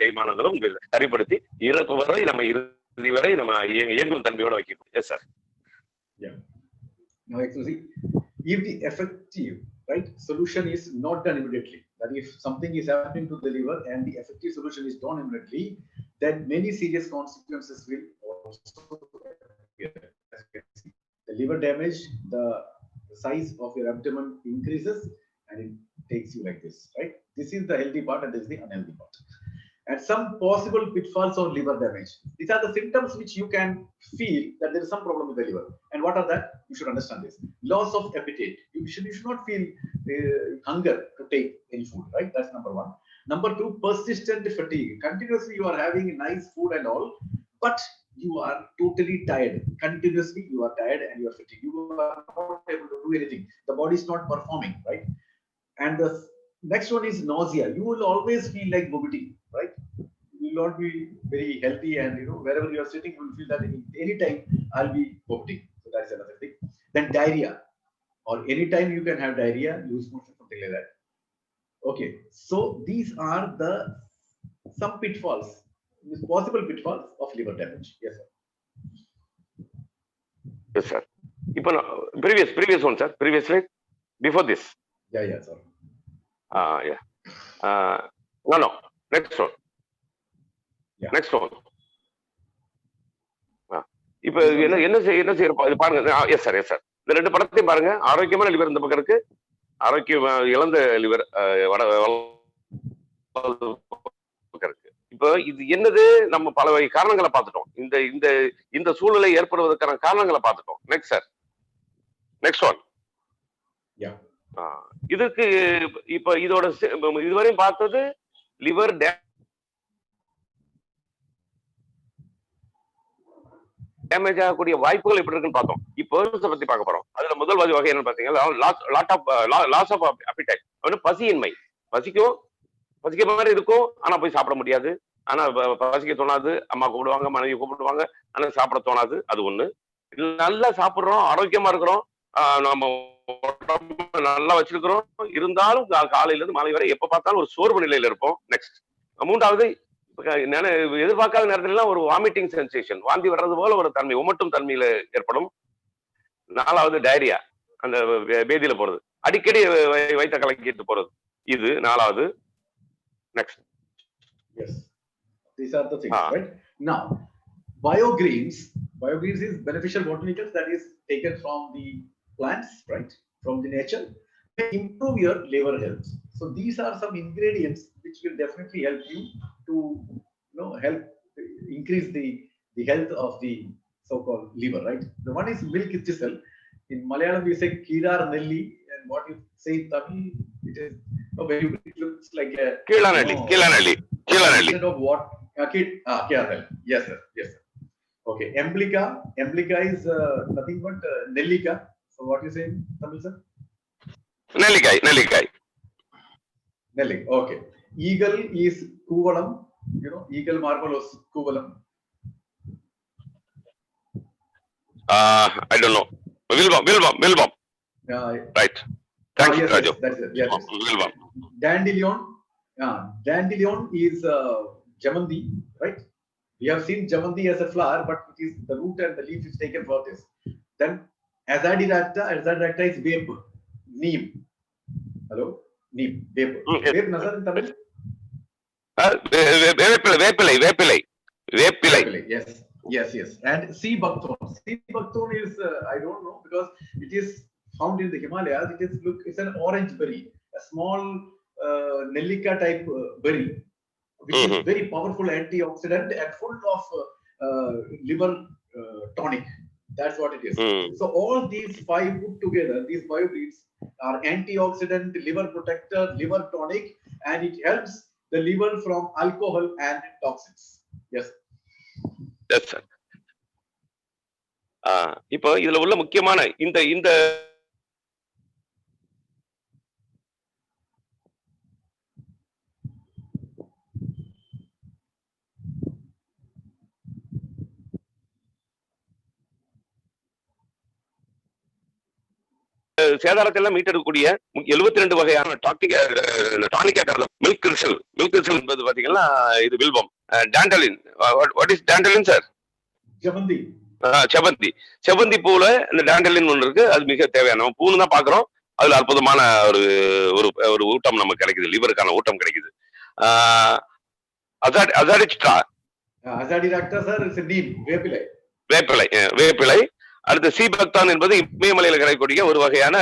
தேய்மானங்களும் சரிப்படுத்தி இறப்பு வரை நம்ம இறுதி வரை நம்ம இயங்கும் தன்மையோட வைக்கணும். S sir. Yeah. Now, actually, if the effective right? Solution is not done immediately. That if something is happening to the liver and the effective solution is done immediately, then many serious consequences will also appear. As you can see, the liver damage, the size of your abdomen increases, and it takes you like this, right? This is the healthy part, and this is the unhealthy part. And some possible pitfalls of liver damage. These are the symptoms which you can feel that there is some problem with the liver. And what are that? You should understand this. Loss of appetite. You should not feel hunger to take any food, right? That's number one. Number two, persistent fatigue. Continuously you are having nice food and all, but you are totally tired. Continuously you are tired and you are fatigued. You are not able to do anything. The body is not performing, right? And the next one is nausea. You will always feel like vomiting, right? You will not be very healthy, and wherever you are sitting, you will feel that anytime I'll be vomiting. So that's another thing. Then diarrhea, or anytime you can have diarrhea, loose motion, something like that. Okay, so these are the some pitfalls, possible pitfalls of liver damage. Yes, sir. Yes, sir. Previous one, sir. Previous slide. Before this. Yeah, sir. Yeah. No. Next one. Yeah. Next one. இப்போ என்ன செய்யறோம் இது பாருங்க. Yes sir இந்த ரெண்டு படத்தையும் பாருங்க. ஆரோக்கியமான லிவர் இந்த பக்கம் இருக்கு, ஆரோக்கியம் இழந்த லிவர் இருக்கு. இப்போ இது என்னது, நம்ம பல வகை காரணங்களை பார்த்துட்டோம். இந்த இந்த இந்த சூழ்நிலை ஏற்படுவதற்கான காரணங்களை பார்த்துட்டோம். Next sir. Next one. இதுக்கு இப்ப இதோட இதுவரையும் பார்த்தது லிவர் டேமேஜ் ஆகக்கூடிய வாய்ப்புகள் எப்படி இருக்குன்னு பார்த்தோம். இப்போ பத்தி பார்க்க போறோம். அதுல முதல் வகை என்னன்னு பாத்தீங்கன்னா லாஸ் ஆஃப் அப்பிடைட். பசியின்மை. பசிக்க மாதிரி இருக்கும், ஆனா போய் சாப்பிட முடியாது. ஆனா பசிக்க தோணாது, அம்மா கூப்பிடுவாங்க, மனைவி கூப்பிடுவாங்க, ஆனா சாப்பிட தோணாது. அது ஒண்ணு. நல்லா சாப்பிடுறோம், ஆரோக்கியமா இருக்கிறோம், நம்ம நல்லா வச்சிருக்கிறோம், இருந்தாலும் காலையில இருந்து மாலை வரை எப்ப பார்த்தாலும் ஒரு சோர்வு நிலையில இருப்போம். நெக்ஸ்ட் மூன்றாவது, எதிர்பார்க்காத நேரத்துல ஒரு வாமிட்டிங் சென்சேஷன், வாந்தி வர்றது போல ஒரு தன்மை, உமட்டும் தன்மையில ஏற்படும். நாலாவது டயரியா, அந்த பேதியில போறது, அடிக்கடி வயிற்ற கலக்கிட்டு போறது, இது நாலாவது. Next. Yes, these are the things, right? Now, biogreens is beneficial botanicals that is taken from the plants, right, from the nature, improve your liver health. So these are some ingredients which will definitely help you to help increase the health of the so-called liver, right? The one is milk itself. In Malayalam we say kirar nelli, and what you say in Tamil, it is it looks like a kilanelli instead of what kiranelli. Yes sir. Okay, emblica is nothing but nellika. So what you say in Tamil, sir? Nellikai. Okay. Eagle is kuvalam. Eagle marvelous kuvalam. I don't know. Vilbam. Right. Thanks, yes, Raju. That's it. Yes. Vilbam. Dandelion is Jamandi, right? We have seen Jamandi as a flower, but it is the root and the leaf is taken for this. Then Azadirachta is vape. Neem. Hello? Neem. Vape. Vape, Nazar in Tamil? Vepilai. Yes. And sea buckthorn. Sea buckthorn is, I don't know, because it is found in the Himalayas. It's an orange berry, a small Nellika type berry, which is very powerful antioxidant and full of liver tonic. That's what it is. So all these five put together, these biogreens are antioxidant, liver protector, liver tonic, and it helps the liver from alcohol and toxins. Yes. Yes, sir. இப்போ இதுல உள்ள முக்கியமான இந்த சேதாரத்தை எல்லாம் மீட்டெடுக்கக்கூடிய 72 வகையான டானிக்கா கருத milk crystal என்பது பாத்தீங்கன்னா இது வில்வம். டாண்டலின், வாட் இஸ் டாண்டலின் சார்? செவந்தி பூல இந்த டாண்டலின் ஒன்று இருக்கு, அது மிக தேவையான. நம்ம பூன்னு தான் பாக்குறோம், அதுல அற்புதமான ஒரு ஒரு ஒரு ஊட்டம் நமக்கு கிடைக்குது, லிவருக்கான ஊட்டம் கிடைக்குது. அசாடிஸ்டா Azadirachta, sir, it's a neem, வேப்பிலை. வேப்பிலை. அடுத்து சீபக்தான் என்பது இமயமலையில கிடைக்கக்கூடிய ஒரு வகையான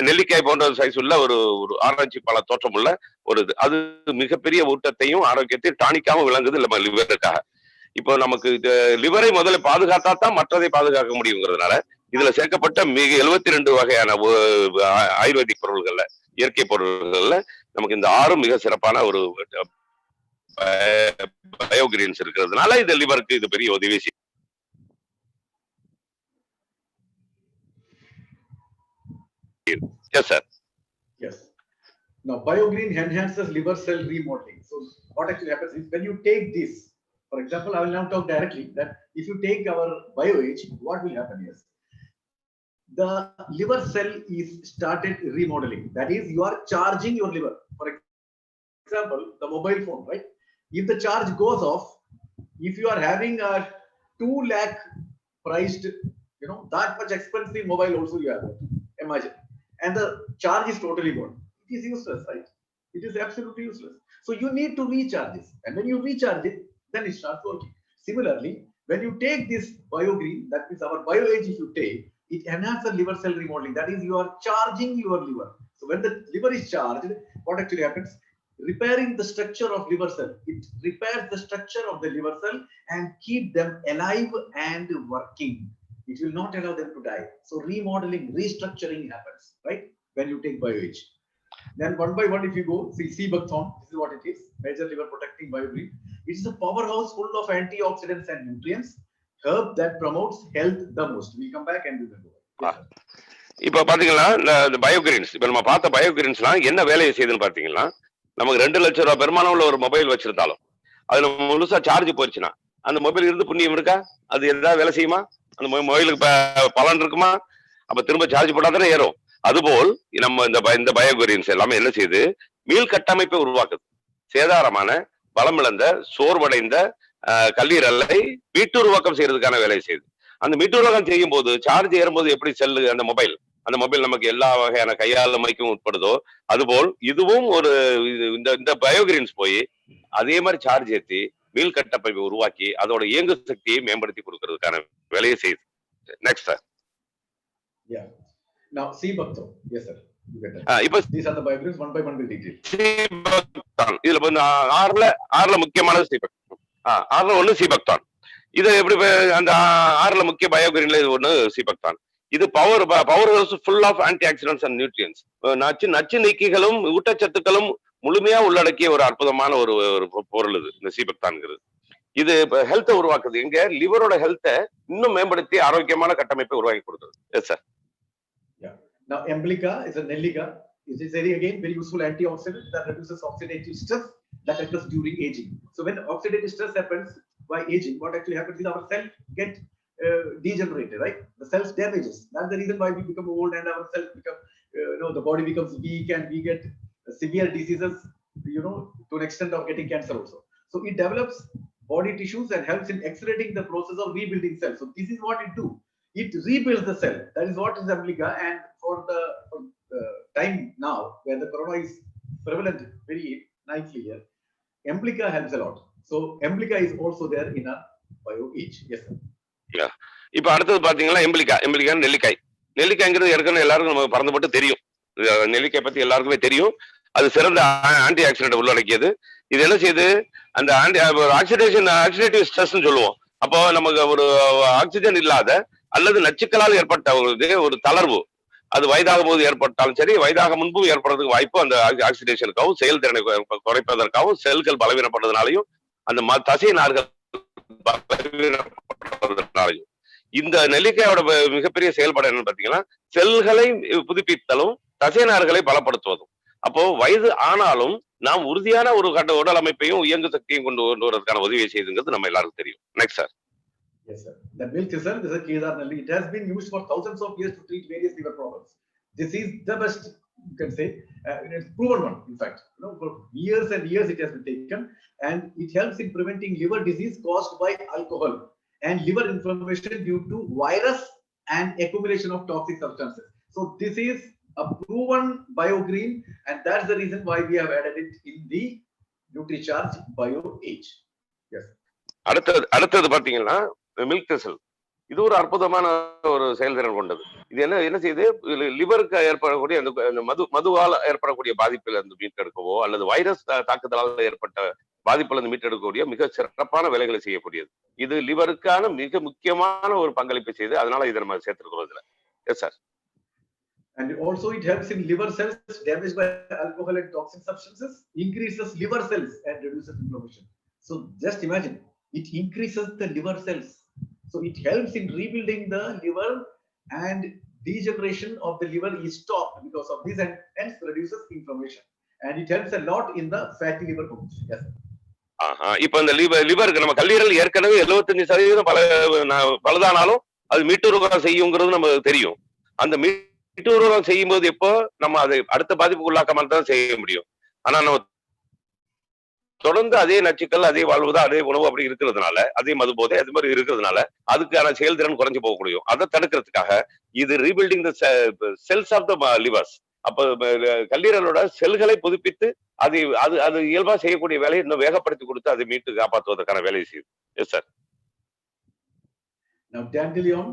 நெல்லிக்காய் போன்ற சைஸ் உள்ள ஒரு ஒரு ஆராய்ச்சி பல தோற்றம் உள்ள ஒரு இது. அது மிகப்பெரிய ஊட்டத்தையும் ஆரோக்கியத்தையும் டானிக்காவும் விளங்குது நம்ம லிவருக்காக. இப்போ நமக்கு லிவரை முதல்ல பாதுகாத்தா தான் மற்றதை பாதுகாக்க முடியுங்கிறதுனால இதுல சேர்க்கப்பட்ட மிக 72 வகையான ஆயுர்வேதிக் பொருள்கள்ல, இயற்கை பொருள்கள்ல நமக்கு இந்த 6 மிக சிறப்பான ஒரு பயோகிரீன்ஸ் இருக்கிறதுனால இது லிவருக்கு இது பெரிய உதவி செய்யும். Yes, sir. Yes. Now, BioGreen enhances liver cell remodeling. So, what actually happens is when you take this, for example, I will now talk directly that if you take our BioAge, what will happen is the liver cell is started remodeling. That is, you are charging your liver. For example, the mobile phone, right? If the charge goes off, if you are having a 2 lakh priced, that much expensive mobile also you have, imagine. And the charge is totally gone. It is useless, right? It is absolutely useless. So you need to recharge this. And when you recharge it, then it starts working. Similarly, when you take this BioGreen, that means our BioAge, if you take, it enhances liver cell remodeling. That is, you are charging your liver. So when the liver is charged, what actually happens? Repairing the structure of liver cell. It repairs the structure of the liver cell and keep them alive and working. It will not allow them to die. So remodeling, restructuring happens, right? When you take BioAge. Then one by one, if you go, see Cibacthon, this is what it is, major liver protecting BioGreen. It is a powerhouse full of antioxidants and nutrients, herb that promotes health the most. We'll come back and we will go. Yes, இப்ப பாத்தீங்கன்னா இந்த பயோகிரீன்ஸ், இப்ப நம்ம பார்த்த பயோகிரீன்ஸ்லாம் என்ன வேலையை செய்யுதுன்னு பாத்தீங்கன்னா, நமக்கு 2 லட்சம் ரூபாய் பெருமானம் உள்ள ஒரு மொபைல் வச்சிருந்தாலும் அதுல முழுசா சார்ஜ் போயிடுச்சுன்னா அந்த மொபைல் இருந்து புண்ணியம் இருக்கா? அது ஏதாவது வேலை செய்யுமா? அந்த மொபைலுக்கு பலன் இருக்குமா? அப்ப திரும்ப சார்ஜ் போட்டாதானே ஏறும். அதுபோல் நம்ம இந்த பயோகிரீன்ஸ் எல்லாமே என்ன செய்யுது? மீள் கட்டமைப்பை உருவாக்குது. சேதாரமான, பலமிழந்த, சோர்வடைந்த கல்லீரலை மீட்டுருவாக்கம் செய்யறதுக்கான வேலையை செய்யுது. அந்த மீட்டுருவாக்கம் செய்யும் போது சார்ஜ் ஏறும்போது எப்படி செல்லு அந்த மொபைல் நமக்கு எல்லா வகையான கையாளுமைக்கும் உட்படுதோ அதுபோல் இதுவும் ஒரு இந்த பயோகிரீன்ஸ் போய் அதே மாதிரி சார்ஜ் ஏற்றி மீள் கட்டமைப்பை உருவாக்கி அதோட இயங்கு சக்தியை மேம்படுத்தி கொடுக்கறதுக்கான வேலையை செய்யுது. Next sir. Now Cibacthon. Yes, sir. இப்ப these are the biogreens one by one will detail. இதுல வந்து ஆறுல முக்கியமான ஆறுல ஒண்ணு Cibacthon. இது எப்படி அந்த 6ல முக்கிய பயோகிரீன்ல இது ஒண்ணு Cibacthon. இது powerhouse full of antioxidants and nutrients, நச்சு நீக்கிகளும் ஊட்டச்சத்துக்களும் முழுமையா உள்ளடக்கிய ஒரு அற்புதமான ஒரு பொருள் இது இந்த Cibacthonங்கிறது. இது ஹெல்த்தை உருவாக்குது. எங்க லிவரோட ஹெல்த்தை இன்னும் மேம்படுத்தி ஆரோக்கியமான கட்டமைப்பை உருவாக்கி கொடுக்குது. Yes sir. Now Emblica is a Nellica. It is very useful antioxidant that reduces oxidative stress that occurs during aging. So when oxidative stress happens by aging, what actually happens is our cells get degenerated, right? The cells damages. That's the reason why we become old and our cells become, the body becomes weak and we get severe diseases, to an extent of getting cancer also. So it develops body tissues and helps in accelerating the process of rebuilding cells. So this is what it do. It rebuilds the cell. That is what is Emblica. And for the time now where the corona is prevalent very nicely here, Emblica helps a lot. So Emblica is also there in a BioAge. Yes, sir. Yeah. இப்ப அடுத்தது பாத்தீங்கன்னா எம்பிலிகா நெல்லிக்காய்ங்கிறது ஏற்கனவே எல்லாருக்கும் நமக்கு பறந்துபட்டு தெரியும். நெல்லிக்காய் பத்தி எல்லாருக்குமே தெரியும். அது சிறந்த ஆன்டி ஆக்சிடென்ட் உள்ளடக்கியது. இது என்ன செய்யுது? அந்த ஆக்சிடேட்டிவ் ஸ்ட்ரெஸ் சொல்லுவோம். அப்போ நமக்கு ஒரு ஆக்சிஜன் இல்லாத அல்லது நச்சுக்களால் ஏற்பட்ட ஒரு தளர்வு, அது வயதாகும் போது ஏற்பட்டாலும் சரி, வயதாக முன்பும் ஏற்படுறதுக்கு வாய்ப்பு அந்த ஆக்சிடேஷனுக்காகவும் செயல்திறனை குறைப்பதற்காகவும் செல்கள் பலவீனப்படுறதுனாலையும் அந்த தசை நார்கள் பலவீனப்படுறதுனாலையும் இந்த நெல்லிக்காயோட மிகப்பெரிய செயல்பாடு என்னன்னு பாத்தீங்கன்னா செல்களை புதுப்பித்தலும் தசை நார்களை பலப்படுத்துவதும். அப்போ வயது ஆனாலும் நாம் உறுதியான ஒரு உடல் அமைப்பையும் இயங்கு சக்தியும் கொண்டு வருவதற்கான உதவியை செய்துங்கிறது நம்ம எல்லாருக்கும் தெரியும். Next sir. Yes, sir. The milk result is a Kedar Nalli. It has been used for thousands of years to treat various liver problems. This is the best, you can say, it's proven one. In fact, for years and years it has been taken, and it helps in preventing liver disease caused by alcohol and liver inflammation due to virus and accumulation of toxic substances. So this is a proven biogreen, and that's the reason why we have added it in the NutriCharge Bio Age. Yes. அடுத்தது பாத்தீங்கன்னா milk திசல். இது ஒரு அற்புதமான ஒரு செயல்திறன் கொண்டது. இது என்ன செய்யுது, லிவருக்கு ஏற்படக்கூடிய அந்த மதுவால் ஏற்படக்கூடிய பாதிப்பில் இருந்து மீட்டெடுக்கவோ அல்லது வைரஸ் தாக்குதலால் ஏற்பட்ட பாதிப்புல இருந்து மீட்டெடுக்கக்கூடிய மிக சிறப்பான வேலைகளை செய்யக்கூடியது. இது லிவருக்கான மிக முக்கியமான ஒரு பங்களிப்பை செய்து, அதனால இதை நம்ம சேர்த்திருக்கிறோம் இதுல. Yes sir. And also it helps in liver cells damaged by alcohol and toxic substances, increases liver cells and reduces inflammation. So just imagine, it increases the liver cells. So it helps in rebuilding the liver, and degeneration of the liver is stopped because of this, and hence reduces inflammation. And it helps a lot in the fatty liver formation. Yes. இப்ப இந்த லிவருக்கு நம்ம கல்லீரல் ஏற்கனவே 75% பழுதானாலும் அது மீட்டுருவம் செய்யுங்கிறது நமக்கு தெரியும். அந்த மீட்டுருவம் செய்யும் போது எப்போ நம்ம அதை அடுத்த பாதிப்புக்கு உள்ளாக்காம தான் செய்ய முடியும். ஆனா நம்ம தொடர்ந்து அதே நச்சுக்கள், அதே வாழ்வுதான், அதே உணவு அப்படி இருக்கிறதுனால, அதே மது போதை அது மாதிரி இருக்கிறதுனால அதுக்கான செயல்திறன் குறைஞ்சு போக முடியும். அதை தடுக்கிறதுக்காக இது rebuilding the cells of the livers. அப்ப கல்லீரலோட செல்களை புதுப்பித்து அது அது அது இயல்பா செய்யக்கூடிய வேலையை இன்னும் வேகப்படுத்தி கொடுத்து அதை மீட்டு காப்பாற்றுவதற்கான வேலையை செய்யுது. Yes sir. Now dandelion,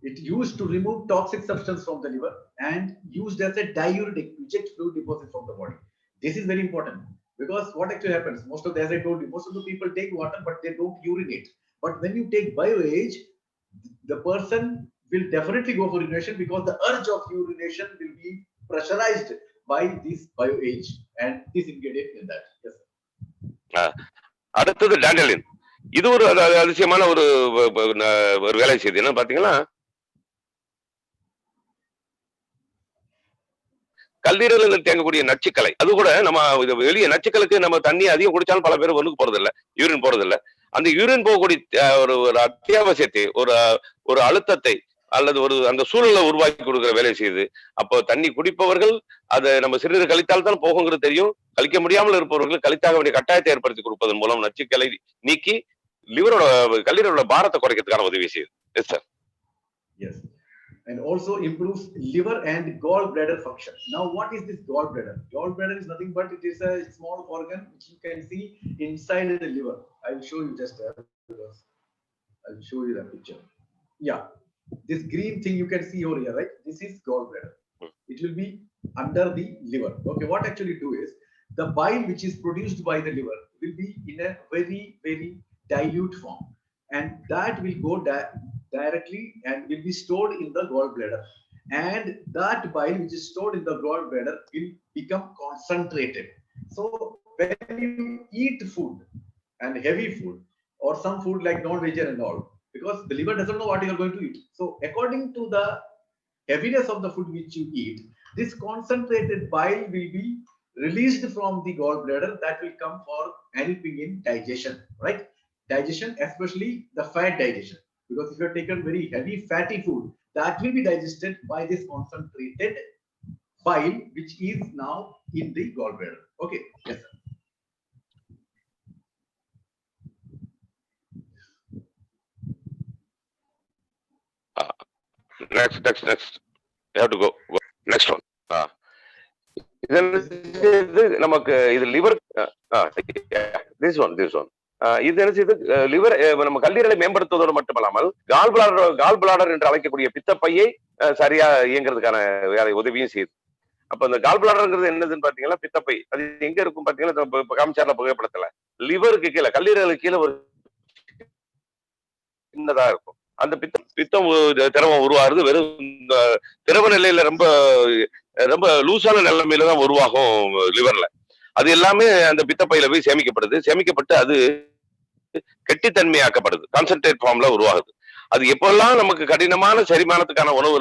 it used to remove toxic substance from the liver and used as a diuretic to eject fluid deposits from the body. This is very important. Because what actually happens, most of the, as I told you, most of the people take water, but they don't urinate. But when you take BioAge, the person will definitely go for urination, because the urge of urination will be pressurized by this BioAge and this ingredient in that. Yes, sir. அடுத்தது டேண்டலின். இது ஒரு அதிசயமான ஒரு வேலை செய்யுது. என்ன பாத்தீங்கன்னா, கல்லீரலில் தேங்கக்கூடிய நச்சுக்களை, அது கூட நம்ம வெளியே நச்சுக்களுக்கு நம்ம தண்ணி அதிகம் குடிச்சாலும் பல பேர் ஒண்ணுக்கு போறது இல்ல, யூரின் போறது இல்ல. அந்த யூரின் போகக்கூடிய ஒரு அத்தியாவசியத்தை, ஒரு அழுத்தத்தை அல்லது அந்த சூழலை உருவாக்கி கொடுக்கிற வேலை செய்யுது. அப்போ தண்ணி குடிப்பவர்கள் அதை நம்ம சிறிது கழித்தால் தான் போகுங்கிறது தெரியும். கழிக்க முடியாமல் இருப்பவர்கள் கழித்தாக வேண்டிய கட்டாயத்தை ஏற்படுத்தி கொடுப்பதன் மூலம் நச்சுக்களை நீக்கி கல்லீரலோட பாரத்தை குறைக்கிறதுக்கான உதவி செய்யுது. Yes sir. Yes. And also improves liver and gallbladder function. Now, what is this gallbladder? Gallbladder is nothing but it is a small organ which you can see inside the liver. I will show you just because I will show you the picture. Yeah, this green thing you can see over here, right? This is gallbladder. It will be under the liver. Okay, what actually do is the bile which is produced by the liver will be in a very, very dilute form, and that will go directly and will be stored in the gallbladder, and that bile which is stored in the gallbladder will become concentrated. So when you eat food and heavy food or some food like non-veg and all, because the liver doesn't know what you are going to eat, so according to the heaviness of the food which you eat, this concentrated bile will be released from the gallbladder. That will come for helping in digestion, right? Digestion, especially the fat digestion. Because if you have taken very heavy fatty food, that will be digested by this concentrated bile which is now in the gallbladder. Okay, yes sir. Next. You have to go. Next one. நமக்கு இது liver, this one. இது என்ன செய்யுது, liver நம்ம கல்லீரலை மேம்படுத்துவதோடு மட்டுமல்லாமல் gall bladder என்று அழைக்கக்கூடிய பித்தப்பையை சரியா இயங்குறதுக்கான வேலை உதவியும் செய்யுது. அப்ப இந்த கால் பிளாடர்ங்கிறது என்னதுன்னு பாத்தீங்கன்னா, பித்தப்பை அது எங்க இருக்கும் பாத்தீங்கன்னா, காமிச்சார்ல புகைப்படத்துல லிவருக்கு கீழே, கல்லீரலுக்கு கீழே ஒரு சின்னதா இருக்கும். அந்த பித்தம் திரவம் உருவாகிறது வெறும் திரவ நிலையில ரொம்ப லூசான நிலைமையில தான் உருவாகும் லிவர்ல. அது எல்லாமே அந்த பித்தப்பையில போய் சேமிக்கப்பட்டு அது கெட்டித்தன்மையாக்கப்படுது, கான்சென்ட்ரேட் ஃபார்ம்ல உருவாகுது. அது எப்பெல்லாம் நமக்கு கடினமான செரிமானத்துக்கான உணவு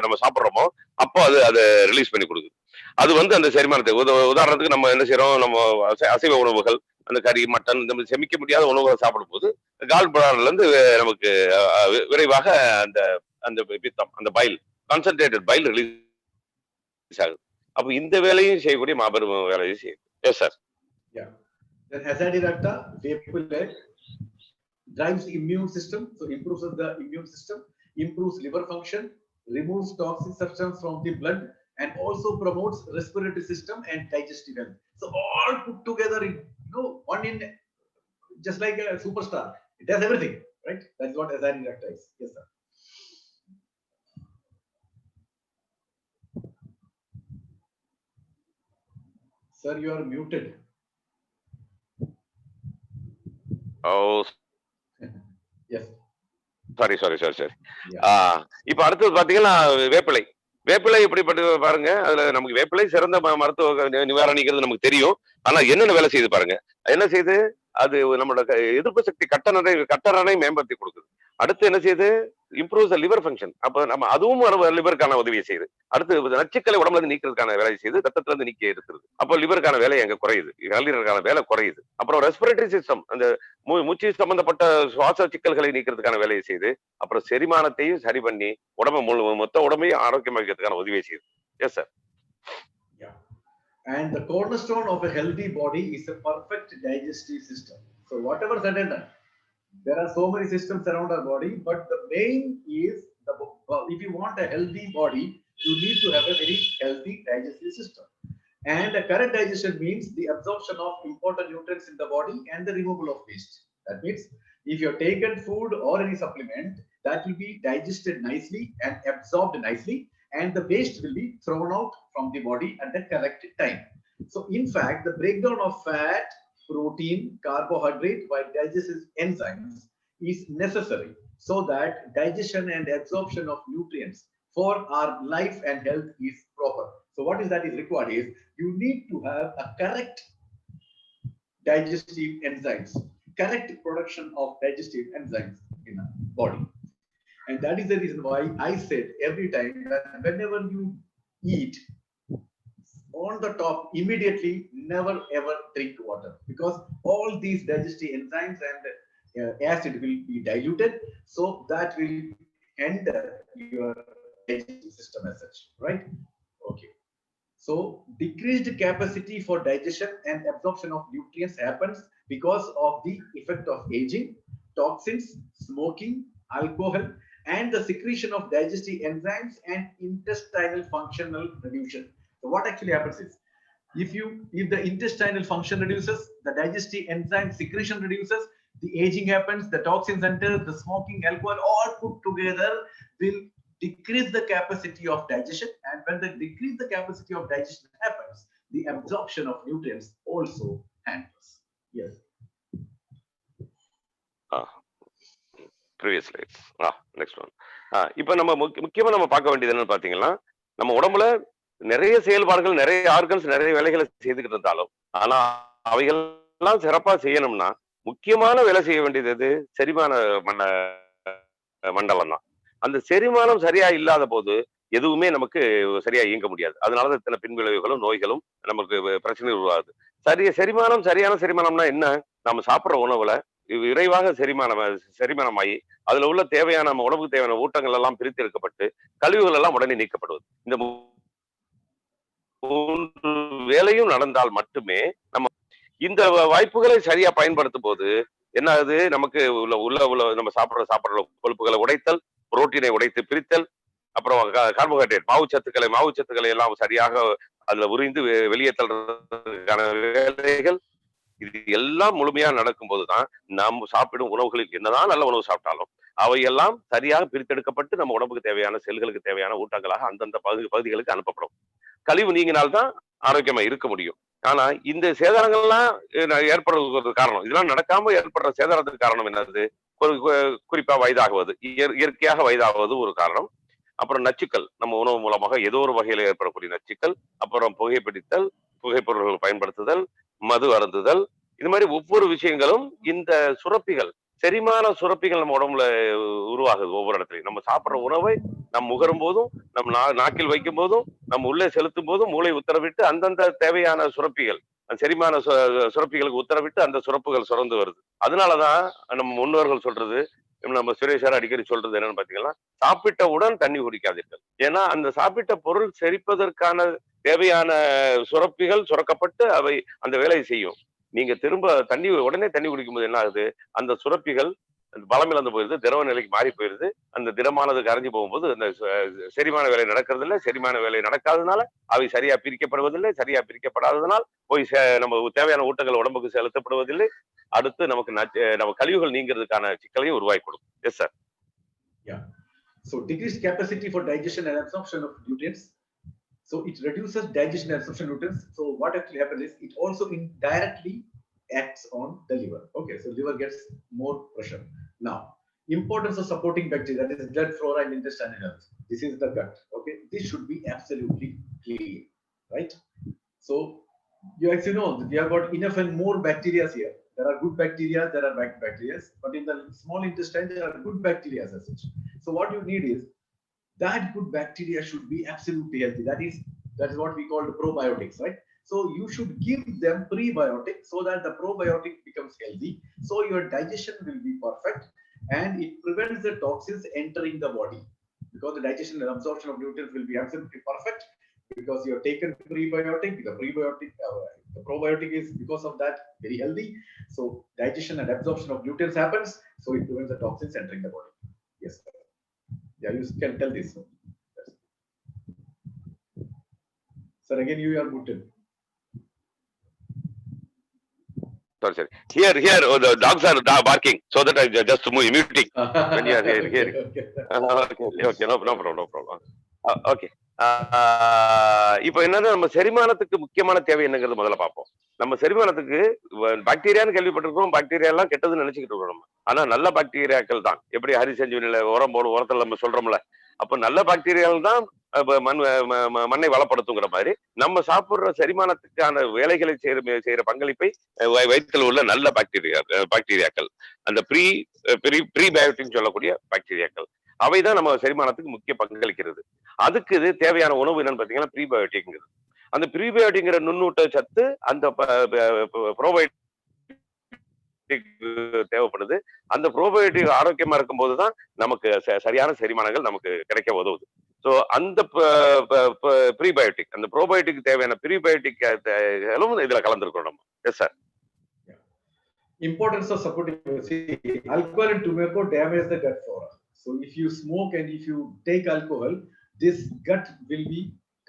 நம்ம சாப்பிட்றோமோ அப்போ அது அதை ரிலீஸ் பண்ணி கொடுக்குது. அது அந்த செரிமானத்தை, உதாரணத்துக்கு நம்ம என்ன செய்யறோம், நம்ம அசைவ உணவுகள், அந்த கறி, மட்டன், இந்த மாதிரி செமிக்க முடியாத உணவுகளை சாப்பிடும் போது கால் பிளாடர்ல இருந்து நமக்கு விரைவாக அந்த பித்தம், அந்த பைல், கான்சென்ட்ரேட்டட் பைல் ரிலீஸ் ஆகுது. அப்ப இந்த வேலையும் செய்யக்கூடிய மாபெரும் வேலையும் செய்யுது. Yes sir. Then Azadirachta, Vapulec, drives the immune system, so improves the immune system, improves liver function, removes toxic substance from the blood, and also promotes respiratory system and digestive health. So all put together, one in, just like a superstar. It does everything, right? That's what Azadirachta is. Yes, sir. Sir, you are muted. Oh, Yes. Sorry. Yeah. இப்ப அடுத்தது பாத்தீங்கன்னா வேப்பிலை. வேப்பிலை எப்படிப்பட்டது பாருங்க. அதுல நமக்கு வேப்பிலை சிறந்த மருத்துவ நிவாரணிங்கிறது நமக்கு தெரியும். ஆனா என்னென்ன வேலை செய்யுது பாருங்க. என்ன செய்யுது? அது நம்மளோட எதிர்ப்பு சக்தி கட்டணை மேம்படுத்தி கொடுக்குது. அடுத்து என்ன செய்யுது? இம்ப்ரூவ்ஸ் த லிவர் ஃபங்க்ஷன். அப்ப நம்ம அதுவும் லிவருக்கான உதவியை செய்யுது. அடுத்து நச்சுக்களை உடம்புல இருந்து நீக்கிறதுக்கான வேலையை செய்யுது. ரத்தத்துல இருந்து நீக்கி எடுக்கிறது. அப்போ லிவருக்கான வேலை எங்க குறையுது, கல்லீரலுக்கான வேலை குறையுது. அப்புறம் ரெஸ்பிரேட்டரி சிஸ்டம், அந்த மூச்சு சம்பந்தப்பட்ட சுவாச சிக்கல்களை நீக்கிறதுக்கான வேலையை செய்யுது. அப்புறம் செரிமானத்தையும் சரி பண்ணி மொத்த உடம்பையும் ஆரோக்கியமா வைக்கிறதுக்கான உதவியை செய்யுது. Yes sir. And the cornerstone of a healthy body is a perfect digestive system. So whatever said and done, there are so many systems around our body, but the main is if you want a healthy body, you need to have a very healthy digestive system. And a correct digestion means the absorption of important nutrients in the body and the removal of waste. That means if you have taken food or any supplement, that will be digested nicely and absorbed nicely, and the waste will be thrown out from the body at the correct time. So in fact, the breakdown of fat, protein, carbohydrate by digestive enzymes is necessary so that digestion and absorption of nutrients for our life and health is proper. So what is that is required is you need to have a correct digestive enzymes, correct production of digestive enzymes in our body. And that is the reason why I said every time that whenever you eat, on the top, immediately never ever drink water, because all these digestive enzymes and acid will be diluted, so that will hinder your digestive system as such, right? Okay. So decreased capacity for digestion and absorption of nutrients happens because of the effect of aging, toxins, smoking, alcohol, and the secretion of digestive enzymes and intestinal functional reduction. So what actually happens is, if the intestinal function reduces, the digestive enzyme secretion reduces, the aging happens, the toxins enter, the smoking, alcohol, all put together will decrease the capacity of digestion. And when they decrease the capacity of digestion happens, the absorption of nutrients also hampers. Yes. Previous slides. Next one. இப்போ நம்ம முக்கியமா நம்ம பார்க்க வேண்டியது என்னன்னு பாத்தீங்கன்னா, நம்ம உடம்புல நிறைய செயல்பாடுகள், நிறைய ஆர்கன்ஸ், நிறைய வேலைகளை செய்துக்கிட்டு இருந்தாலும், ஆனா அவைகள்லாம் சிறப்பா செய்யணும்னா முக்கியமான வேலை செய்ய வேண்டியது எது? செரிமான மண்டலம் தான். அந்த செரிமானம் சரியா இல்லாத போது எதுவுமே நமக்கு சரியா இயங்க முடியாது. அதனாலதான் இத்தனை பின்விளைவுகளும் நோய்களும் நமக்கு பிரச்சனை உருவாகுது. சரியான செரிமானம்னா என்ன? நம்ம சாப்பிடுற உணவுல விரைவாக செரிமானமாகி அதுல உள்ள தேவையான நம்ம உடம்புக்கு தேவையான ஊட்டங்கள் எல்லாம் பிரித்து எடுக்கப்பட்டு கழிவுகள் எல்லாம் உடனே நீக்கப்படுவது. இந்த 3 வேலையும் நடந்தால் மட்டுமே நம்ம இந்த வாய்ப்புகளை சரியா பயன்படுத்தும் போது என்ன ஆகுது? நமக்கு உள்ள நம்ம சாப்பிடுற கொழுப்புகளை உடைத்தல், புரோட்டீனை உடைத்து பிரித்தல், அப்புறம் கார்போஹைட்ரேட் மாவுச்சத்துக்களை எல்லாம் சரியாக அதுல உறிந்து வெளியேற்றல்றதுக்கான வேலைகள், இது எல்லாம் முழுமையா நடக்கும் போதுதான் நாம் சாப்பிடும் உணவுகளுக்கு என்னதான் நல்ல உணவு சாப்பிட்டாலும் அவையெல்லாம் சரியாக பிரித்தெடுக்கப்பட்டு நம்ம உடம்புக்கு தேவையான செல்களுக்கு தேவையான ஊட்டங்களாக அந்தந்த பகுதிகளுக்கு அனுப்பப்படும். கழிவு நீங்கினால்தான் ஆரோக்கியமா இருக்க முடியும். ஆனா இந்த சேதாரங்கள்லாம் ஏற்படுறது காரணம், இதெல்லாம் நடக்காம ஏற்படுற சேதாரத்துக்கு காரணம் என்னது? குறிப்பா வயதாகுவது, இயற்கையாக வயதாகுவது ஒரு காரணம். அப்புறம் நச்சுக்கள், நம்ம உணவு மூலமாக ஏதோ ஒரு வகையில ஏற்படக்கூடிய நச்சுக்கள், அப்புறம் புகைப்பிடித்தல், புகைப்பொருள்கள் பயன்படுத்துதல், மது அருந்துதல், இது மாதிரி ஒவ்வொரு விஷயங்களும் இந்த சுரப்பிகள், செரிமான சுரப்பிகள் நம்ம உடம்புல உருவாகுது. ஒவ்வொரு இடத்துலையும் நம்ம சாப்பிடுற உணவை நம் முகரும் போதும், நம் நாக்கில் வைக்கும் போதும், நம்ம உள்ளே செலுத்தும் போதும் மூளை உத்தரவிட்டு அந்தந்த தேவையான சுரப்பிகள், செரிமான சுரப்பிகளுக்கு உத்தரவிட்டு அந்த சுரப்புகள் சுரந்து வருது. அதனாலதான் நம்ம முன்னோர்கள் சொல்றது, நம்ம சுரேஷார் அடிக்கடி சொல்றது என்னன்னு பாத்தீங்கன்னா, சாப்பிட்டவுடன் தண்ணி குடிக்காதீர்கள். ஏன்னா அந்த சாப்பிட்ட பொருள் செரிப்பதற்கான தேவையான சுரப்பிகள் சுரக்கப்பட்டு அவை அந்த வேலையை செய்யும். நீங்க திரும்ப உடனே தண்ணி குடிக்கும்போது என்ன ஆகுது? அந்த சுரப்பிகள் பலம் இழந்து போயிருது, திரவ நிலைக்கு மாறி போயிருது. அந்த திடமானது கரைஞ்சு போகும்போது அந்த செரிமான வேலை நடக்கிறதில்லை. செரிமான வேலை நடக்காததுனால அவை சரியா பிரிக்கப்படுவதில்லை. சரியா பிரிக்கப்படாததனால் போய் நம்ம தேவையான ஊட்டங்கள் உடம்புக்கு செலுத்தப்படுவதில்லை. அடுத்து நமக்கு நம்ம கழிவுகள் நீங்கிறதுக்கான சிக்கலையும் உருவாக்கி கொடுக்கும். S sir. Yeah. So decreased capacity for digestion and absorption of nutrients. So it reduces digestion and absorption of nutrients. So what actually happens is it also indirectly acts on the liver. Okay, so liver gets more pressure. Now, importance of supporting bacteria, that is blood flora and intestinal health. This is the gut. Okay, this should be absolutely clean, right? So you actually know that we have got enough and more bacteria here. There are good bacteria, there are bad bacteria, but in the small intestine there are good bacteria as such. So what you need is that good bacteria should be absolutely healthy. That is what we call the probiotics, right? So you should give them prebiotics so that the probiotic becomes healthy. So your digestion will be perfect and it prevents the toxins entering the body, because the digestion and absorption of nutrients will be absolutely perfect because you have taken prebiotic. The probiotic is because of that very healthy. So digestion and absorption of nutrients happens. So it prevents the toxins entering the body. Yes, sir. Yeah, you can tell this. Sir, again you are muted. Sorry. Here, the dogs are barking, so that I just muting when you are here. Okay, no problem. Okay. இப்போ என்னன்னா, நம்ம செரிமானத்துக்கு முக்கியமான தேவை என்னங்கிறது முதல்ல பார்ப்போம். நம்ம செரிமானத்துக்கு பாக்டீரியான்னு கேள்விப்பட்டிருக்கோம். பாக்டீரியா எல்லாம் கெட்டதுன்னு நினைச்சுக்கிட்டு இருக்கோம் நம்ம. ஆனா நல்ல பாக்டீரியாக்கள் தான். எப்படி ஹரிசஞ்சீவனில உரத்துல நம்ம சொல்றோம்ல, அப்ப நல்ல பாக்டீரியாக்கள் தான் மண்ணை வளப்படுத்துங்கிற மாதிரி நம்ம சாப்பிடுற செரிமானத்துக்கான வேலைகளை செய்யற பங்களிப்பை வயிற்றில் உள்ள நல்ல பாக்டீரியாக்கள், அந்த ப்ரீபயோட்டிக் சொல்லக்கூடிய பாக்டீரியாக்கள், அவைதான் நம்ம செரிமானத்துக்கு முக்கிய பங்களிக்கிறது. அதுக்கு இது தேவையான உணவு என்னன்னு பாத்தீங்கன்னா ப்ரீபயோட்டிக்ங்கிறது. அந்த ப்ரீபயோட்டிக்ங்கிற நுண்ணூட்ட சத்து அந்த ப்ரோபயோட்டிக் தேவைப்படுது. அந்த ப்ரோபயோட்டிக் ஆரோக்கியமா இருக்கும் போதுதான் நமக்கு சரியான செரிமானங்கள் நமக்கு கிடைக்க உதவுது. சோ அந்த ப்ரீபயோட்டிக், அந்த ப்ரோபயோட்டிக் தேவையான ப்ரீபயோட்டிக் இதுல கலந்துருக்கோம் நம்ம. Yes sir. Importance of supporting. See, alcohol and tobacco damage the gut flora. So if you smoke and if you take alcohol, this gut will be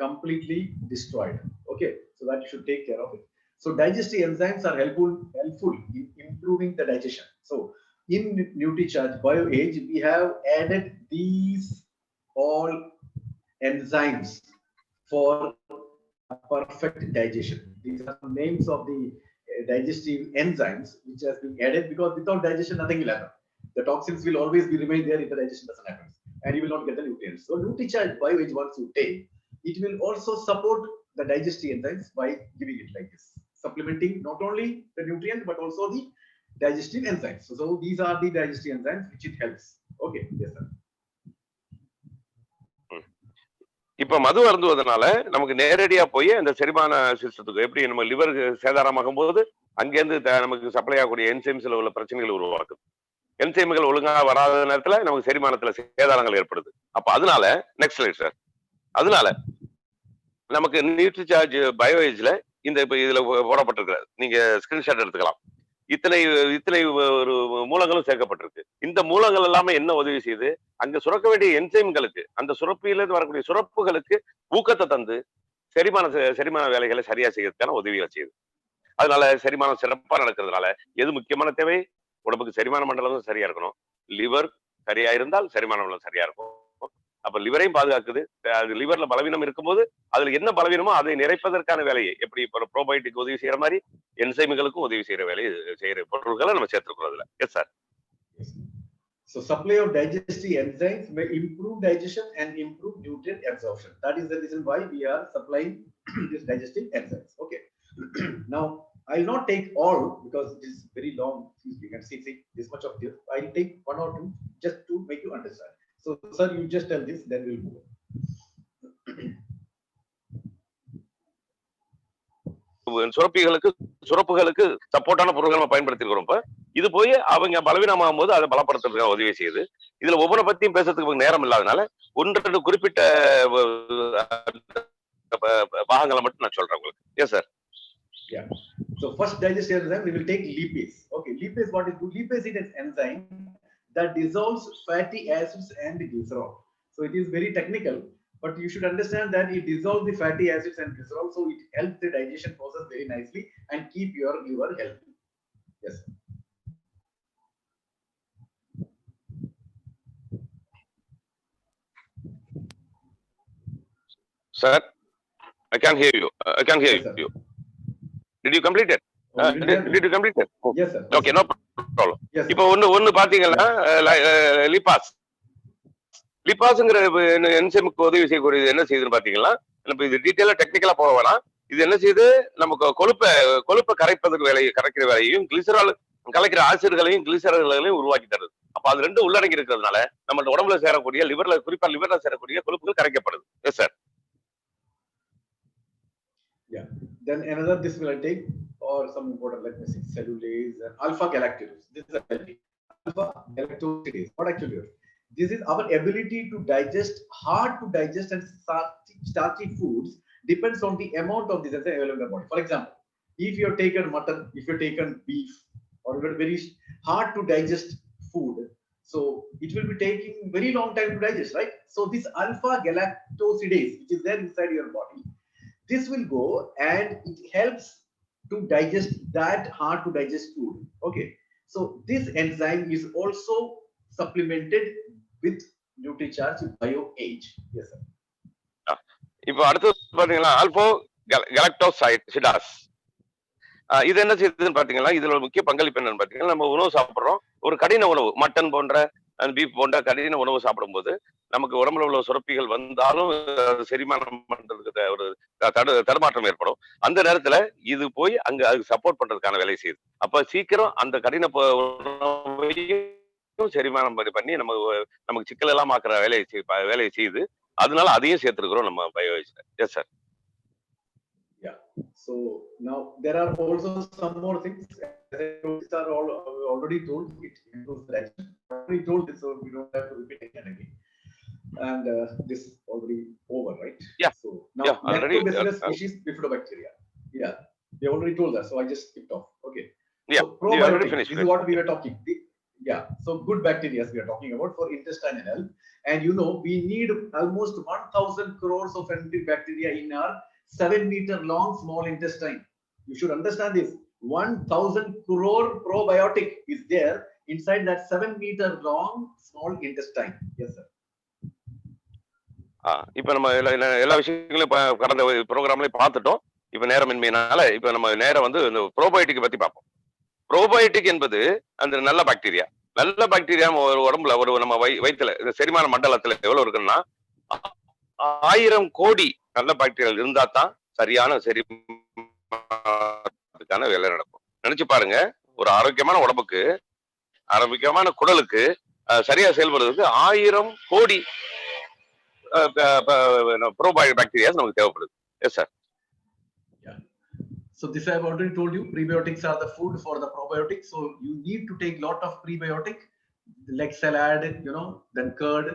completely destroyed. Okay, so that you should take care of it. So digestive enzymes are helpful in improving the digestion. So in NutriCharge BioAge, we have added these all enzymes for perfect digestion. These are the names of the digestive enzymes which has been added, because without digestion nothing will happen. The toxins will always be remain there if the digestion doesn't happen, and you will not get the nutrients. So NutriCharge BioAge, once you take, it will also support the digestive enzymes by giving it like this, supplementing not only the nutrient but also the digestive enzymes. So these are the digestive enzymes which it helps. Okay, yes sir. இப்ப மது அருந்துவதனால நமக்கு நேரடியா போய் அந்த செரிமான சிஸ்டத்துக்கு, எப்படி நம்ம liver சேதாரமாகும் போது அங்கேருந்து நமக்கு சப்ளை ஆகக்கூடிய என்சைம்ஸ்ல உள்ள பிரச்சனைகள் உருவாக்குது. என்சைம்கள் ஒழுங்கா வராத நேரத்துல நமக்கு செரிமானத்துல சேதாரங்கள் ஏற்படுது. அப்ப அதனால நெக்ஸ்ட் ஸ்லைட் சார். அதனால நமக்கு நியூட்ரிசார்ஜ் பயோஏஜ்ல இந்த இதுல போடப்பட்டிருக்கிறது, நீங்க ஸ்கிரீன்ஷாட் எடுத்துக்கலாம். இத்தனை ஒரு மூலங்களும் சேர்க்கப்பட்டிருக்கு. இந்த மூலங்கள் எல்லாமே என்ன உதவி செய்யுது, அங்க சுரக்க வேண்டிய என்சைம்களுக்கு, அந்த சுரப்பிலிருந்து வரக்கூடிய சுரப்புகளுக்கு ஊக்கத்தை தந்து செரிமான வேலைகளை சரியா செய்யறதுக்கான உதவிகளை செய்யுது. அதனால செரிமானம் சிறப்பா நடக்கிறதுனால எது முக்கியமான தேவை, உடம்புக்கு செரிமான மண்டலம் சரியா இருக்கணும். லிவர் சரியா இருந்தால் செரிமான மண்டலம் சரியா இருக்கும். அப்ப லிவரையும் பாதுகாக்குது. அது லிவர்ல பலவீனம் இருக்கும்போது அதுல என்ன பலவீனமோ அதை நிறைப்பதற்கான வேலையை, எப்படி ப்ரோபயோட்டிக் உதவி செய்யற மாதிரி என்சைம்களுக்கும் உதவி செய்யற வேலையை செய்யற பொருட்களை நம்ம சேர்த்துக்கிறோம் அதுல. Yes sir. So supply of digestive enzymes may improve digestion and improve nutrient absorption. That is the reason why we are supplying this digestive enzymes. Okay. Now I'll not take all because it is very long. You can see this much of this. I'll take one or two just to make you understand. So sir, you just tell this, then we'll move on. சுரப்புகளுக்கு சப்போர்ட்டான பொருட்கள் நம்ம பயன்படுத்திக்கிறோம். இப்ப இது போய் அவங்க பலவீனமாகும் போது அதை பலப்படுத்துறதுக்காக உதவி செய்யுது. இதுல ஒவ்வொரு பத்தியும் பேசுறதுக்கு நேரம் இல்லாதனால ஒன்று குறிப்பிட்ட பாகங்களை மட்டும் நான் சொல்றேன் உங்களுக்கு. S sir. Yeah. So first digestive enzyme, we will take lipase. Okay, lipase, what is good? Lipase is an enzyme that dissolves fatty acids and glycerol. So it is very technical, but you should understand that it dissolves the fatty acids and glycerol, so it helps the digestion process very nicely and keep your liver healthy. Yes. Sir, I can't hear you. I can't hear Yes, sir. you. Did you complete it? Oh, you didn't hear me? Did you complete it? Yes, sir. Yes, Okay, sir. no problem. Yes, sir. இப்போ ஒன்னு பாத்தீங்கன்னா லிபாஸ் லிபாஸ்ங்கிற என்சைமுக்கு உதவி செய்யக்கூடியது என்ன செய்யுதுன்னு பாத்தீங்கன்னா, நம்ம இது டீட்டெயிலா டெக்னிக்கலா போக வேணாம். இது என்ன செய்யுது, நமக்கு கொழுப்பை கரைக்கிற வேலையையும் கிளிசரால் கலைக்கிற ஆசிரியர்களையும் கிளிசரல்களையும் உருவாக்கி தருது. அப்ப அது ரெண்டு உள்ளடங்கி இருக்கிறதுனால நம்ம உடம்புல சேரக்கூடிய குறிப்பா லிவர்ல சேரக்கூடிய கொழுப்புகள் கரைக்கப்படுது. Yes sir. Yeah. Then another this will take or some important, let me see, cellulase and alpha galactose. This is alpha galactose. What actually is? This is our ability to digest hard to digest and starchy foods depends on the amount of this enzyme available in the body. For example, if you have taken mutton, if you have taken beef, or very hard to digest food, so it will be taking very long time to digest, right? So this alpha galactosidase, which is there inside your body, this will go and it helps to digest that hard to digest food. Okay, so this enzyme is also supplemented with NutriCharge BioAge. Yes, sir. இப்போ அடுத்து பாத்தீங்கன்னா ஆல்போ கலக்டோசிடாஸ். இது என்ன செய்யுதுன்னு பாத்தீங்கன்னா, இதுல ஒரு முக்கிய பங்களிப்பு என்னன்னு பாத்தீங்கன்னா, நம்ம உணவு சாப்பிடுறோம், ஒரு கடின உணவு மட்டன் போன்ற பீஃப் போன்ற கடின உணவு சாப்பிடும்போது நமக்கு உடம்புல உள்ள சுரப்பிகள் வந்தாலும் செரிமானம் பண்றதுக்கு ஒரு தடுமாற்றம் ஏற்படும். அந்த நேரத்துல இது போய் அங்க அதுக்கு சப்போர்ட் பண்றதுக்கான வேலையை செய்யுது. அப்ப சீக்கிரம் அந்த கடின உணவையும் செரிமானம் பண்ணி நமக்கு சிக்கல் எல்லாம் ஆக்குற வேலையை செய்யுது. அதனால அதையும் சேர்த்திருக்கிறோம் நம்ம பயோவேஜ்ல. Yes sir. Yeah. So now there are also some more things. These are all already told. It improves the digestion. Already told this, so we don't have to repeat it again. And this is already over, right? Yeah. So now already Lactobacillus species bifidobacteria. Yeah, we already told that, so I just skipped off. Okay. Yeah. So probiotic. Finished. This is what we were talking. Yeah. So good bacteria we are talking about for intestinal health, and you know we need almost 1,000 crores of antibacteria in our 7-meter long small intestine. You should understand this. 1,000 crore probiotic is there inside that 7-meter long small intestine. Yes, sir. இப்ப நம்ம எல்லா விஷயங்களையும் கடந்த ப்ரோக்ராம்லயும் பார்த்துட்டோம். இப்ப நேரமின்மையினால இப்ப நம்ம நேரம் இந்த ப்ரோபயோட்டிக் பத்தி பார்ப்போம். ப்ரோபயோட்டிக் என்பது அந்த நல்ல பாக்டீரியா ஒரு உடம்புல நம்ம வயிற்றுல இந்த செரிமான மண்டலத்துல எவ்வளவு இருக்குன்னா 1000 கோடி நல்ல பாக்டீரியா இருந்தா தான் சரியான செரிமானத்துக்கான வேலை நடக்கும். நினைச்சு பாருங்க, ஒரு ஆரோக்கியமான உடம்புக்கு ஆரோக்கியமான குடலுக்கு சரியா செயல்படுறதுக்கு 1000 கோடி probiotic bacteria நமக்கு தேவைப்படுது. Yes sir. So this I have already told you, prebiotics are the food for the probiotics. So you need to take lot of prebiotic like salad, then curd.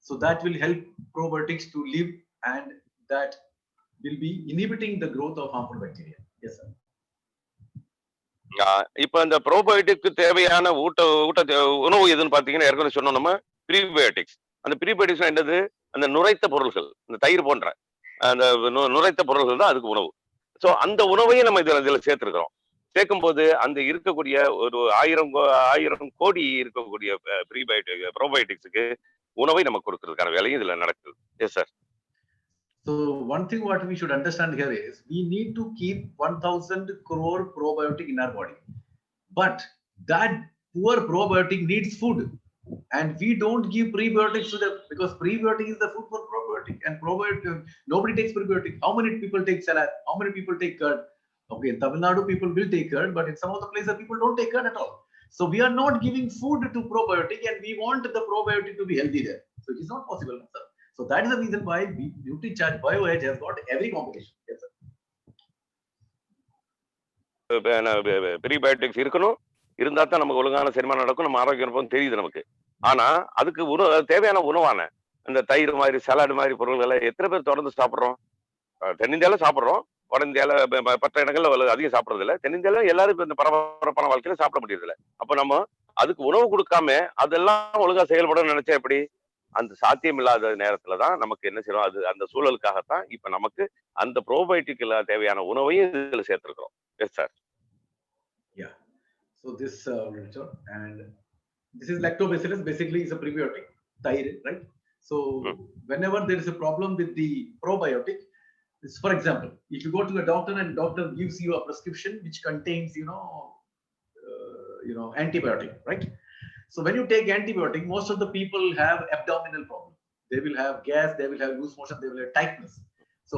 So that will help probiotics to live and that will be inhibiting the growth of harmful bacteria. Yes, sir. இப்ப இந்த probiotic தேவையான உணவு எதுன்னு பாத்தீங்கன்னா ஏற்கனவே சொன்னோம் நம்ம prebiotics. அந்த ப்ரீபயோட்டிக்ஸ் என்னது, அந்த நுரைத்த பொருள்கள், இந்த தயிர் போன்ற அந்த நுரைத்த பொருள்கள் தான் அதுக்கு உணவு. சோ அந்த உணவையும் நம்ம இதுல சேர்த்திருக்கிறோம். சேர்க்கும் போது அந்த இருக்கக்கூடிய ஒரு 1000 கோடி இருக்கக்கூடிய ப்ரோபயோட்டிக்ஸுக்கு உணவை நம்ம கொடுக்கறதுக்கான வேலையும் இதுல நடக்குது. Yes sir. So one thing what we should understand here is we need to keep 1,000 crore probiotic in our body, but that poor probiotic needs food, and we don't give prebiotics to them because prebiotic is the food for probiotic, and probiotic nobody takes prebiotic. How many people take salad? How many people take curd? Okay, in Tamil Nadu people will take curd, but in some of the places people don't take curd at all. So we are not giving food to probiotic, and we want the probiotic to be healthy there. So it is not possible, sir. So that is the reason why NutriCharge BioAge has got every combination. Yes, sir. Prebiotics இருக்கணும், இருந்தா தான் நமக்கு ஒழுங்கான செரிமானம் நடக்கும், நம்ம ஆரோக்கியம் இருப்போம் தெரியுது நமக்கு. ஆனா அதுக்கு தேவையான உணவான இந்த தயிர் மாதிரி சலாடு மாதிரி பொருள்களை எத்தனை பேர் தொடர்ந்து சாப்பிடுறோம்? தென்னிந்தியால சாப்பிடுறோம், வட இந்தியால மற்ற இடங்கள்ல அதிகம் சாப்பிடுறது இல்லை. தென்னிந்தியால எல்லாரும் இந்த பரபரப்பான வாழ்க்கையில சாப்பிட முடியறது இல்லை. அப்ப நம்ம அதுக்கு உணவு கொடுக்காம அதெல்லாம் ஒழுங்கா செயல்பட நினைச்சா எப்படி? அந்த சாத்தியம் இல்லாத நேரத்துலதான் நமக்கு என்ன செய்யறோம், அது அந்த சூழலுக்காகத்தான் இப்ப நமக்கு அந்த ப்ரோபயோட்டிக்ல தேவையான உணவையும் இதுல சேர்த்திருக்கிறோம். Yes sir. Yeah. So this and this is lactobacillus. Basically, is a prebiotic, thyroid, right? So whenever there is a problem with the probiotic, for example, if you go to a doctor and doctor gives you a prescription which contains, antibiotic, right? So when you take antibiotic, most of the people have abdominal problem. They will have gas, they will have loose motion, they will have tightness. So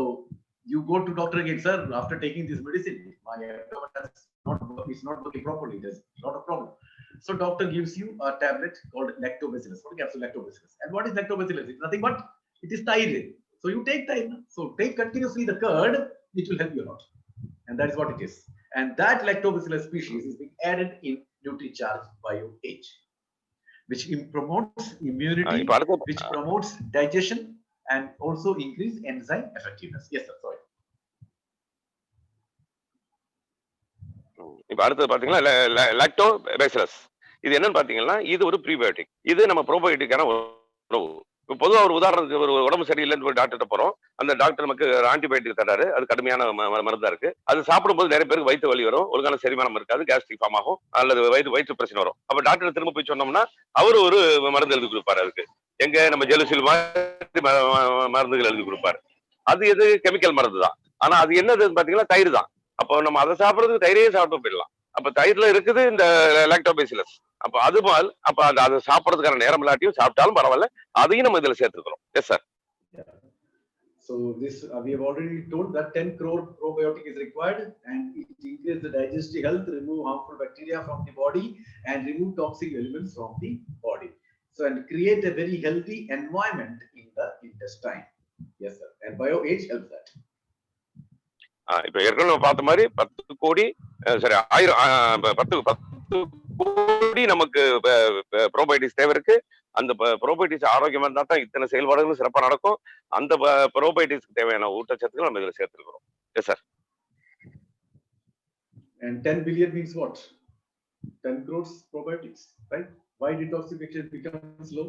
you go to doctor again, sir, after taking this medicine, my abdomen is not working properly. There's a lot of problem. So doctor gives you a tablet called lactobacillus, one capsule lactobacillus. And what is lactobacillus? It's nothing but it is thyroid. So you take thyroid. So take continuously the curd, it will help you a lot. And that is what it is. And that lactobacillus species is being added in NutriCharge BioH, which promotes immunity, which promotes digestion, and also increase enzyme effectiveness. Yes, sir. Sorry. இப்ப அடுத்தது பாத்தீங்கன்னா lactobacillus. இது என்னன்னு பாத்தீங்கன்னா இது ஒரு prebiotic. இது நம்ம ப்ரோபயோட்டிக்கான உணவு. பொதுவாக ஒரு உதாரணத்துக்கு ஒரு உடம்பு சரியில்லைன்னு போய் டாக்டர்கிட்ட போறோம். அந்த டாக்டர் நமக்கு ஆன்டிபயோட்டிக் தராரு. அது கடுமையான மருந்தா இருக்கு. அது சாப்பிடும்போது நிறைய பேருக்கு வயிற்று வலி வரும், ஒழுங்கான செரிமானம் இருக்காது, கேஸ்ட்ரிக் ஃபார்ம் ஆகும், அல்லது வயிற்று பிரச்சனை வரும். அப்ப டாக்டர் திரும்ப போய் சொன்னோம்னா அவரு ஒரு மருந்து எழுதி கொடுப்பாரு. அதுக்கு எங்க நம்ம ஜெலுசில் மாதிரி மருந்துகள் எழுதி கொடுப்பாரு. அது எது கெமிக்கல் மருந்து தான். ஆனா அது என்னது பாத்தீங்கன்னா தயிர் தான். அப்போ நம்ம அதை சாப்பிடுறதுக்கு தயிரையே சாப்பிட்டு போயிடலாம். அப்ப தயிர்ல இருக்குது இந்த லாக்டோபேசிலஸ். அப்ப அது போல் அப்ப அதை சாப்பிடறதுக்கான நேரம் இல்லாட்டியும் சாப்பிட்டாலும் பரவாயில்ல, அதையும் நம்ம இதுல சேர்த்துக்கிறோம். Yes sir. So this we have already told that 10 crore probiotic is required, and it increases the digestive health, remove harmful bacteria from the body, and remove toxic elements from the body. So and create a very healthy environment in the intestine. Yes, sir. And BioH helps that. இப்ப ஏற்கனவே பார்த்த மாதிரி 10 கோடி சரி 1000 கோடி நமக்கு probiotics தேவை இருக்கு. அந்த ப்ரோபயோட்டிக்ஸ் ஆரோக்கியமா இருந்தா தான் இத்தனை செயல்பாடுகளும் சிறப்பா நடக்கும். அந்த ப்ரோபயோட்டிக்ஸ்க்கு தேவையான ஊட்டச்சத்துக்கள் நம்ம இதுல சேர்த்துக்கிறோம். Yes sir. And 10 billion means what? 10 crores probiotics, right? Why detoxification becomes slow?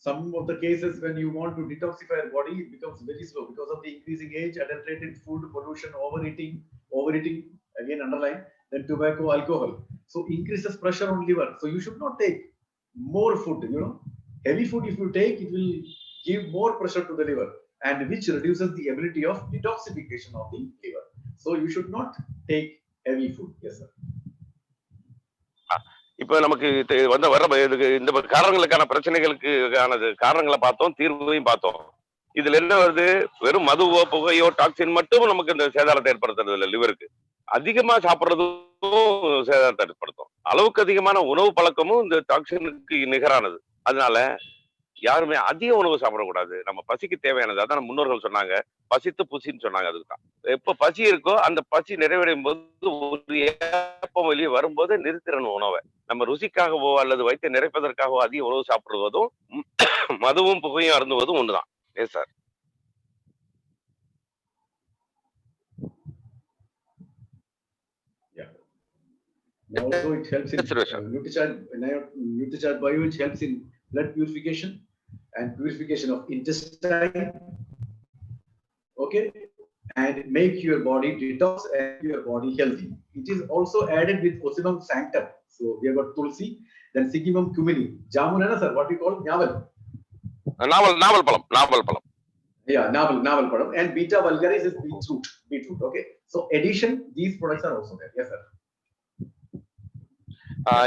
Some of the cases when you want to detoxify your body, it becomes very slow because of the increasing age, adulterated food, pollution, overeating, again underline, then tobacco, alcohol. So increases pressure on liver. So you should not take more food, Heavy food if you take, it will give more pressure to the liver, and which reduces the ability of detoxification of the liver. So you should not take heavy food. Yes, sir. இப்ப நமக்கு வர இந்த காரணங்களுக்கான பிரச்சனைகளுக்கு காரணங்களை பார்த்தோம், தீர்வையும் பார்த்தோம். இதுல என்ன வருது? வெறும் மதுவோ புகையோ டாக்ஸின் மட்டும் நமக்கு இந்த சேதாரத்தை ஏற்படுத்துறது இல்லை. லிவருக்கு அதிகமா சாப்பிடுறதும் சேதாரத்தை ஏற்படுத்தும். அளவுக்கு அதிகமான உணவு பழக்கமும் இந்த டாக்ஸினுக்கு நிகரானது. அதனால யாருமே அதிக உணவு சாப்பிடக்கூடாது. நம்ம பசிக்கு தேவையானது. அதான் முன்னோர்கள் சொன்னாங்க, பசித்து புசின்னு சொன்னாங்க. அதுதான் எப்ப பசி இருக்கோ அந்த பசி நிறைவடையும் போது ஒரு ஏப்பம் வெளியே வரும்போது நிறுத்திடணும் உணவை. நம்ம ருசிக்காகவோ அல்லது வயிற்றை நிறைப்பதற்காகவோ அதிக உணவு சாப்பிடுவதும் மதுவும் புகையும் அருந்துவதும் ஒண்ணுதான். ஏன் sir? Also, it helps in NutriCharge Bio, which helps in blood purification and purification of intestine. Okay, and make your body detox and your body healthy. It is also added with Ocimum sanctum. So we have got Tulsi, then Sigimum cumini. Jamunana, sir, what we call navel. Navel palam. Yeah, navel palam. And Beta vulgaris is beetroot. Okay. So addition, these products are also there. Yes, sir.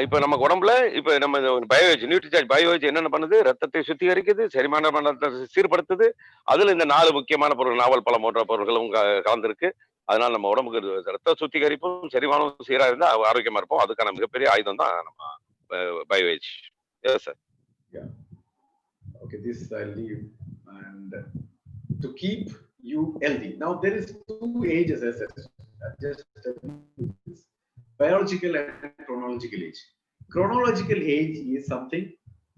இப்ப நம்ம உடம்புல இப்ப நம்ம பயோவேஜ் நியூட்ரிசார்ஜ் பயோவேஜ் என்னென்ன பண்ணுது? ரத்தத்தை சுத்திகரிக்குது, செரிமான மண்டலத்தை சீர்படுத்துது. அதுல இந்த 4 முக்கியமான பொருள் நாவல் பழம் போன்ற பொருட்களும் கலந்துருக்கு. அதனால நம்ம உடம்புக்கு ரத்த சுத்திகரிப்பும் செரிமானம் சீரா இருந்தா ஆரோக்கியமா இருப்போம். அதுக்கான மிகப்பெரிய ஆயுதம் தான் நம்ம BioAge. Yes sir. Okay, this I'll leave. And to keep you healthy. Now there is 2 ages, as just biological and chronological age. Chronological age is something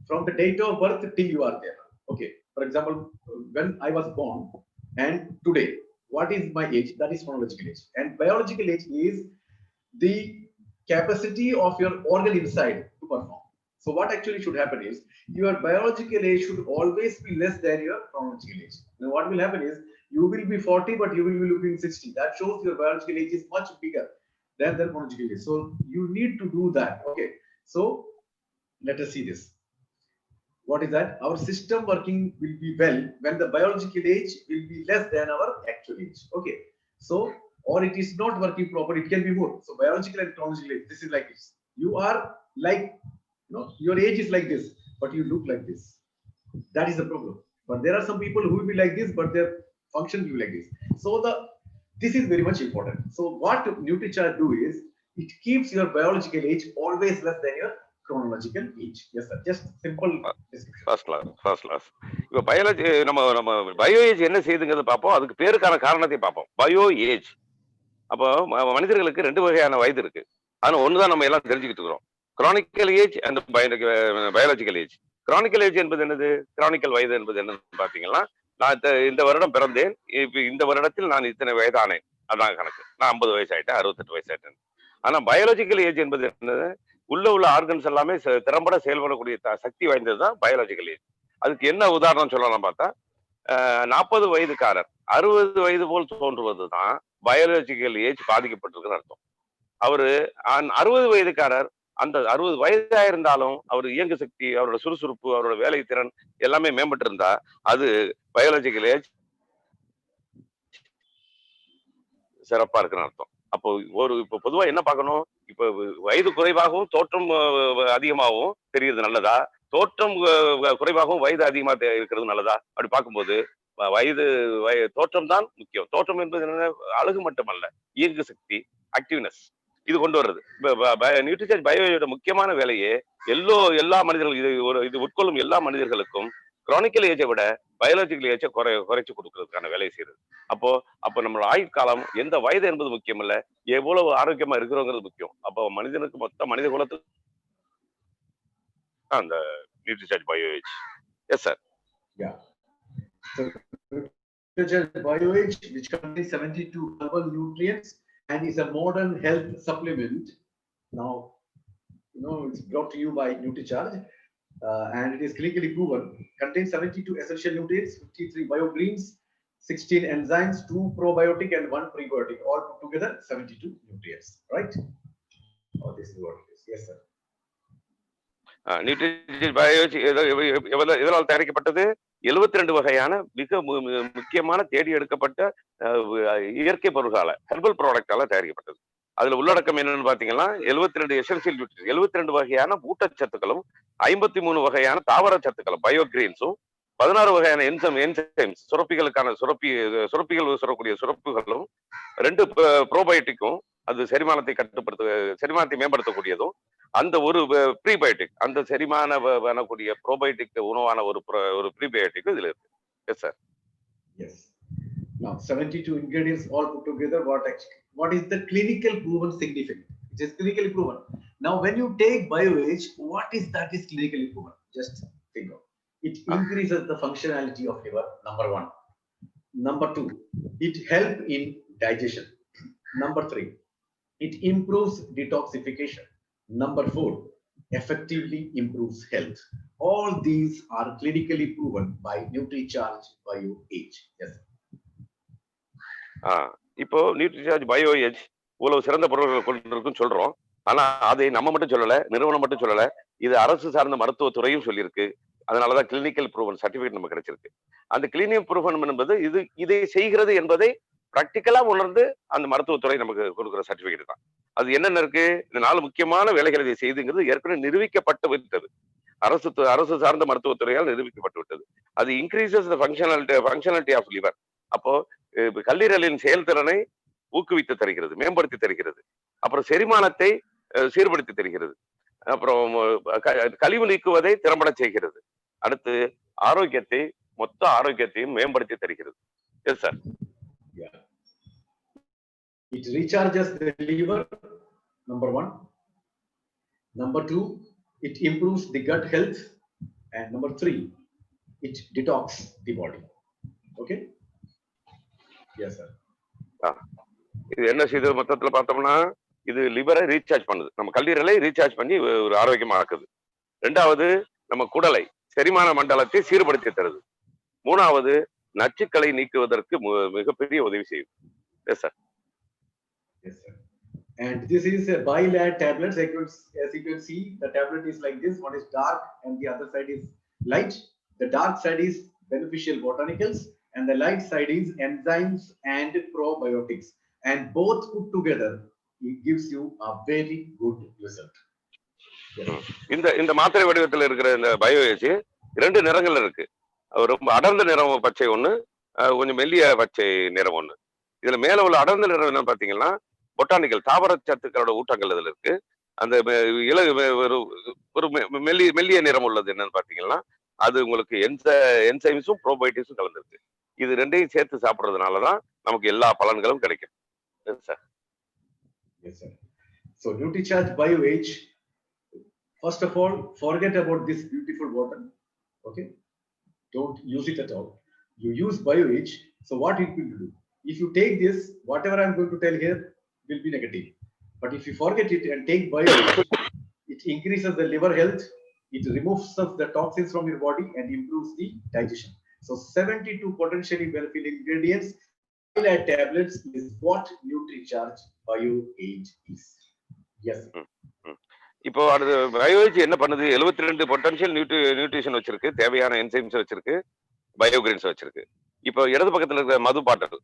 from the date of birth till you are there. Okay. For example, when I was born and today, what is my age? That is chronological age. And biological age is the capacity of your organ inside to perform. So what actually should happen is your biological age should always be less than your chronological age. Now what will happen is you will be 40 but you will be looking 60. That shows your biological age is much bigger than the chronological age. So you need to do that. Okay. So let us see this. What is that? Our system working will be well when the biological age will be less than our actual age. Okay. So, or it is not working properly, it can be more. So biological and chronological age, this is like this. You are like, your age is like this, but you look like this. That is the problem. But there are some people who will be like this, but their function will be like this. So this is very much important. So what NutriCharge do is it keeps your biological age always less than your chronological age. Yes, sir. Just simple description. First class. இப்போ biology நம்ம bio age என்ன செய்யுதுங்கிறத பார்ப்போம். அதுக்கு பேருக்கான காரணத்தை பார்ப்போம். Bio age. அப்போ மனிதர்களுக்கு 2 வகையான வயது இருக்கு. ஆனா ஒண்ணுதான் நம்ம எல்லாம் தெரிஞ்சுக்கிட்டு இருக்கிறோம். Chronicle age and biological age. Chronicle age என்பது என்னது? கிரானிக்கல் வயது என்பது என்னன்னு பாத்தீங்கன்னா, நான் இந்த வருடம் பிறந்தேன், இப்ப இந்த வருடத்தில் நான் இத்தனை வயதானேன், அதான் கணக்கு. நான் 50 வயசாயிட்டேன், 68 வயசாயிட்டேன். ஆனா பயாலஜிக்கல் ஏஜ் என்பது என்னது? உள்ள ஆர்கன்ஸ் எல்லாமே திறம்பட செயல்படக்கூடிய சக்தி வாய்ந்ததுதான் பயாலஜிக்கல் ஏஜ். அதுக்கு என்ன உதாரணம் சொல்லலாம் பார்த்தா, 40 வயதுக்காரர் 60 வயது போல் தோன்றுவதுதான் பயாலஜிக்கல் ஏஜ் பாதிக்கப்பட்டிருக்குன்னு அர்த்தம். அவரு 60 வயதுக்காரர் அந்த 60 வயதா இருந்தாலும் அவர் இயங்கு சக்தி, அவரோட சுறுசுறுப்பு, அவரோட வேலை திறன் எல்லாமே மேம்பட்டு இருந்தா அது பயாலஜிக்கல் ஏஜ் சிறப்பா இருக்குன்னு அர்த்தம். அப்போ இப்ப பொதுவா என்ன பார்க்கணும்? இப்ப வயது குறைவாகவும் தோற்றம் அதிகமாகவும் தெரியுது நல்லதா? தோற்றம் குறைவாகவும் வயது அதிகமா இருக்கிறது நல்லதா? அப்படி பார்க்கும்போது தோற்றம் தான் முக்கியம். தோற்றம் என்பது என்ன? அழகு மட்டுமல்ல, இயங்கு சக்தி, ஆக்டிவ்னஸ், இது கொண்டு வர்றது. நியூட்ரிசார்ஜ் பயோயோட முக்கியமான வேலையே எல்லா மனிதர்களும் இது உட்கொள்ளும் எல்லா மனிதர்களுக்கும் கிரானிக்கல் ஏஜை விட பயாலஜிக்கல் ஏஜை குறைச்சு கொடுக்கறதுக்கான வேலையை செய்யறது. அப்போ நம்மளோட ஆயுட்காலம் எந்த வயது என்பது முக்கியம் இல்ல, எவ்வளவு ஆரோக்கியமா இருக்கிறோங்கிறது முக்கியம். அப்போ மனிதனுக்கு மொத்த மனித குலத்துக்கு அந்த Nutricharge bio age. S sir. Yeah. So NutriCharge BioAge, which contains 72 herbal nutrients and is a modern health supplement. Now, it's brought to you by NutriCharge, and it is clinically proven. Contains 72 essential nutrients, 53 biogreens, 16 enzymes, 2 probiotic and 1 prebiotic. All put together, 72 nutrients. Right? Oh, this is what it is. Yes, sir. Nutricharge BioAge எதனால் தயாரிக்கப்பட்டது? 72 வகையான மிக முக்கியமான தேடி எடுக்கப்பட்ட இயற்கை பொருள்களால, herbal ப்ராடக்டால தயாரிக்கப்பட்டது. அதுல உள்ளடக்கம் என்னன்னு பாத்தீங்கன்னா 72 எசென்சியல் நியூட்ரிஷன், 72 வகையான ஊட்டச்சத்துக்களும், 53 வகையான தாவர சத்துக்களும், பயோகிரீன்ஸும், 16 வகையான என்சைம்ஸ், சுரப்பிகள் சுரக்கக்கூடிய சுரப்புகளும், 2 ப்ரோபயோட்டிக்கும், அது செரிமானத்தை மேம்படுத்தக்கூடியதும், அந்த ஒரு ப்ரீபயோட்டிக், அந்த செரிமான பண்ணக்கூடிய ப்ரோபயோட்டிக் உணவான ஒரு ப்ரீபயோட்டிக் இதுல இருக்கு. Yes sir. Yes. Now 72 ingredients all put together. What is the clinical proven significant? It is clinically proven. Now when you take BioAge, what is that is clinically proven? Just think of it. Increases the functionality of liver, number 1. Number 2, it help in digestion. Number 3, it improves detoxification. Number 4, effectively improves health. All these are clinically proven by NutriCharge BioAge. Yes. இப்போ நியூட்ரிசார்ஜ் பயோஏஜ் இவ்வளவு சிறந்த பொருட்கள் கொண்டிருக்குன்னு சொல்றோம். ஆனா அதை நம்ம மட்டும் சொல்லல, நிறுவனம் மட்டும் சொல்லல, இது அரசு சார்ந்த மருத்துவத்துறையும் சொல்லியிருக்கு. அதனாலதான் கிளினிக்கல் ப்ரூவன் சர்டிபிகேட் நமக்கு கிடைச்சிருக்கு. அந்த கிளினிக்கல் ப்ரூவன் என்பது இதை செய்கிறது என்பதை பிராக்டிக்கலா உணர்ந்து அந்த மருத்துவத்துறை நமக்கு கொடுக்குற சர்டிபிகேட் தான். அது என்னென்ன இருக்கு? இந்த 4 முக்கியமான வேலைகளை இதை செய்துங்கிறது ஏற்கனவே நிரூபிக்கப்பட்டு விட்டது. அரசு சார்ந்த மருத்துவத்துறையால் நிரூபிக்கப்பட்டு விட்டது. அது increases the functionality of liver. அப்போ கல்லீரலின் செயல்திறனை ஊக்குவித்து தருகிறது, மேம்படுத்தி தருகிறது. அப்புறம் செரிமானத்தை சீர்படுத்தி தருகிறது. அப்புறம் கழிவு நீக்குவதை திறம்பட செய்கிறது. அடுத்து மொத்த ஆரோக்கியத்தையும் மேம்படுத்தி தருகிறது. Yes sir. It recharges the liver, number 1. Number 2, it improves the gut health. And number 3, it detox the body. Okay? Yes, sir. இது என்ன செய்து மொத்தத்துல பார்த்தோம்னா இது லிவரை ரீசார்ஜ் பண்ணுது, நம்ம கல்லீரலை ரீசார்ஜ் பண்ணி ஒரு ஆரோக்கியமா ஆக்குது. ரெண்டாவது நம்ம குடலை செரிமான மண்டலத்தை சீர்படுத்தி தருது. மூணாவது நச்சுக்களை நீக்குவதற்கு மிகப்பெரிய உதவி செய்யுது. Yes sir. Yes, sir. And this is a bilad tablets. As you can see, the tablet is like this. One is dark and the other side is light. The dark side is beneficial botanicals and the light side is enzymes and probiotics. And both put together, it gives you a very good result. இந்த மாத்திரை வடிவத்தில் இருக்கிற இந்த பயோஏஜ் 2 நிறங்கள் இருக்கு. ரொம்ப அடர்ந்த நிறம் பச்சை ஒண்ணு, கொஞ்சம் மெல்லிய பச்சை நிறம் ஒண்ணு. இதுல மேல உள்ள அடர்ந்த நிறம் என்ன பாத்தீங்கன்னா பொட்டானிக்கல் தாவர சத்துக்களோட ஊட்டங்கள் இதுல இருக்கு. அந்த ஒரு மெல்லிய நிறம் உள்ளது என்னன்னு பாத்தீங்கன்னா அது உங்களுக்கு என்சைம்ஸும் ப்ரோபயோட்டிக்ஸும் கலந்துருக்கு. இது 2ஐயும் சேர்த்து சாப்பிடுறதுனாலதான் நமக்கு எல்லா பலன்களும் கிடைக்கும். Yes, sir. So NutriCharge BioAge, first of all, forget about this beautiful bottle. Okay, don't use it at all. You use BioAge. So what it will do? If you take this, whatever I'm going to tell here will be negative. But if you forget it and take BioAge, it increases the liver health. It removes the toxins from your body and improves the digestion. So 72 potentially beneficial ingredients. Bilad tablets is what NutriCharge BioAge is. Yes. இப்போ அது பயோஏஜ் என்ன பண்ணுது? 72 potential nutrition வச்சிருக்கு, தேவையான enzymes வச்சிருக்கு, பயோகிரீன்ஸ் வச்சிருக்கு. இப்போ இடது பக்கத்துல இருக்கிற மது பாட்டில்,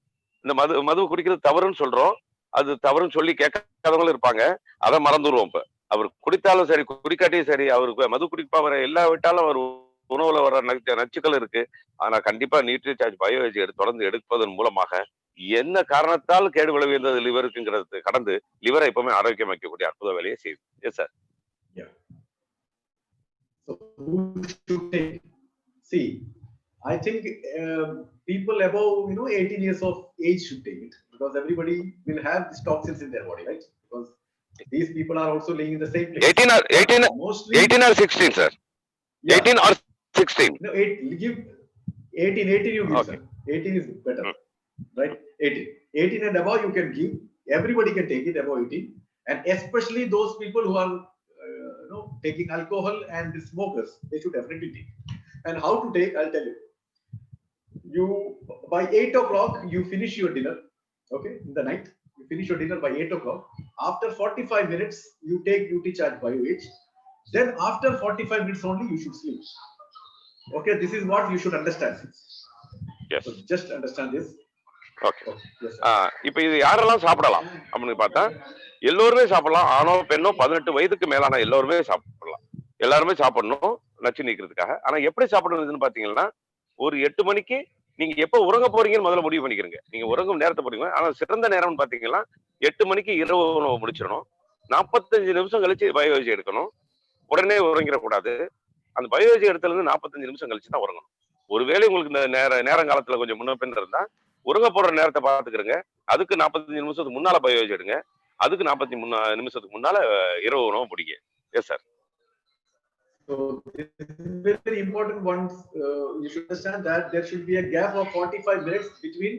இந்த மது குடிக்கிறது தவறுன்னு சொல்றோம். அது தவறுன்னு சொல்லி கேட்காதவங்களும் இருப்பாங்க. அதை மறந்துடுவோம். இப்ப அவர் குடித்தாலும் சரி குடிக்காட்டியும் சரி, அவருக்கு மது குடிப்பா வர எல்லா விட்டாலும் அவர் உணவுல வர நச்சுக்கள் இருக்கு. ஆனா கண்டிப்பா NutriCharge BioAge தொடர்ந்து எடுப்பதன் மூலமாக என்ன காரணத்தால் கேடு விளைவிந்தது லிவருக்குங்கிறது கடந்து லிவரை எப்பவுமே ஆரோக்கியமாக்கக்கூடிய அற்புத வேலையை செய்யுது. Yes sir. So who should take? See, I think people above 18 years of age should take it, because everybody will have these toxins in their body, right? Because these people are also living in the same place. 18 or 16, sir. Yeah. 18 or 16. No, 18 you give, okay. Sir. 18 is better, right? 18 and above you can give. Everybody can take it above 18, and especially those people who are taking alcohol and the smokers, they should definitely take. And how to take, I'll tell you. You by 8 o'clock you finish your dinner, okay, in the night you finish your dinner by 8 o'clock. After 45 minutes you take NutriCharge BioAge. Then after 45 minutes only you should sleep. Okay, this is what you should understand. Yes. So just understand this. Okay. Yes, இப்போ இது யாரெல்லாம் சாப்பிடலாம் அப்படின்னு பார்த்தா எல்லோருமே சாப்பிடலாம். ஆணோ பெண்ணோ 18 வயதுக்கு மேலான எல்லோருமே சாப்பிடலாம். எல்லாருமே சாப்பிடணும் நச்சு நீக்கிறதுக்காக. ஆனா எப்படி சாப்பிடணும்னு பாத்தீங்கன்னா ஒரு 8 மணிக்கு நீங்க எப்ப உறங்க போறீங்கன்னு முதல்ல முடிவு பண்ணிக்கிறீங்க. நீங்க உறங்கும் நேரத்தை போறீங்க. ஆனா சிறந்த நேரம்னு பாத்தீங்கன்னா 8 மணிக்கு இரவு உணவு முடிச்சிடணும். 45 நிமிஷம் கழிச்சு பயோஏஜ் எடுக்கணும். உடனே உறங்கிடக்கூடாது. அந்த பயோஏஜ் இடத்துல இருந்து 45 நிமிஷம் கழிச்சு தான் உறங்கணும். ஒருவேளை உங்களுக்கு இந்த நேரங்காலத்துல கொஞ்சம் முன்ன பின் இருந்தா உறங்க போற நேரத்தை பார்த்துக்கிறங்க. அதுக்கு 45 நிமிஷத்துக்கு முன்னால பயோஏஜ் எடுங்க. அதுக்கு 45 நிமிஷத்துக்கு முன்னால இரவு உணவு முடிங்க. Yes sir. So this is very important. Once you should understand that there should be a gap of 45 minutes between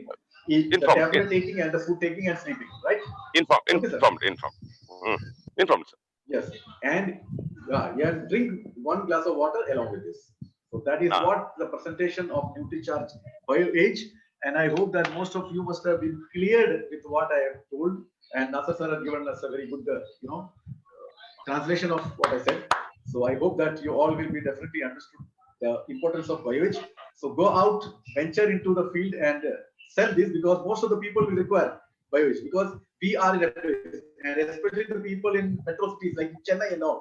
the tablet taking and the food taking and sleeping, right? Informed, sir. Yes, and drink 1 glass of water along with this. So that is what the presentation of NutriCharge BioAge, and I hope that most of you must have been cleared with what I have told, and Nasser sir has given us a very good translation of what I said. So I hope that you all will be definitely understood the importance of BioAge. So go out, venture into the field and sell this, because most of the people will require BioAge, because we are in a place, and especially the people in metro cities like Chennai and all.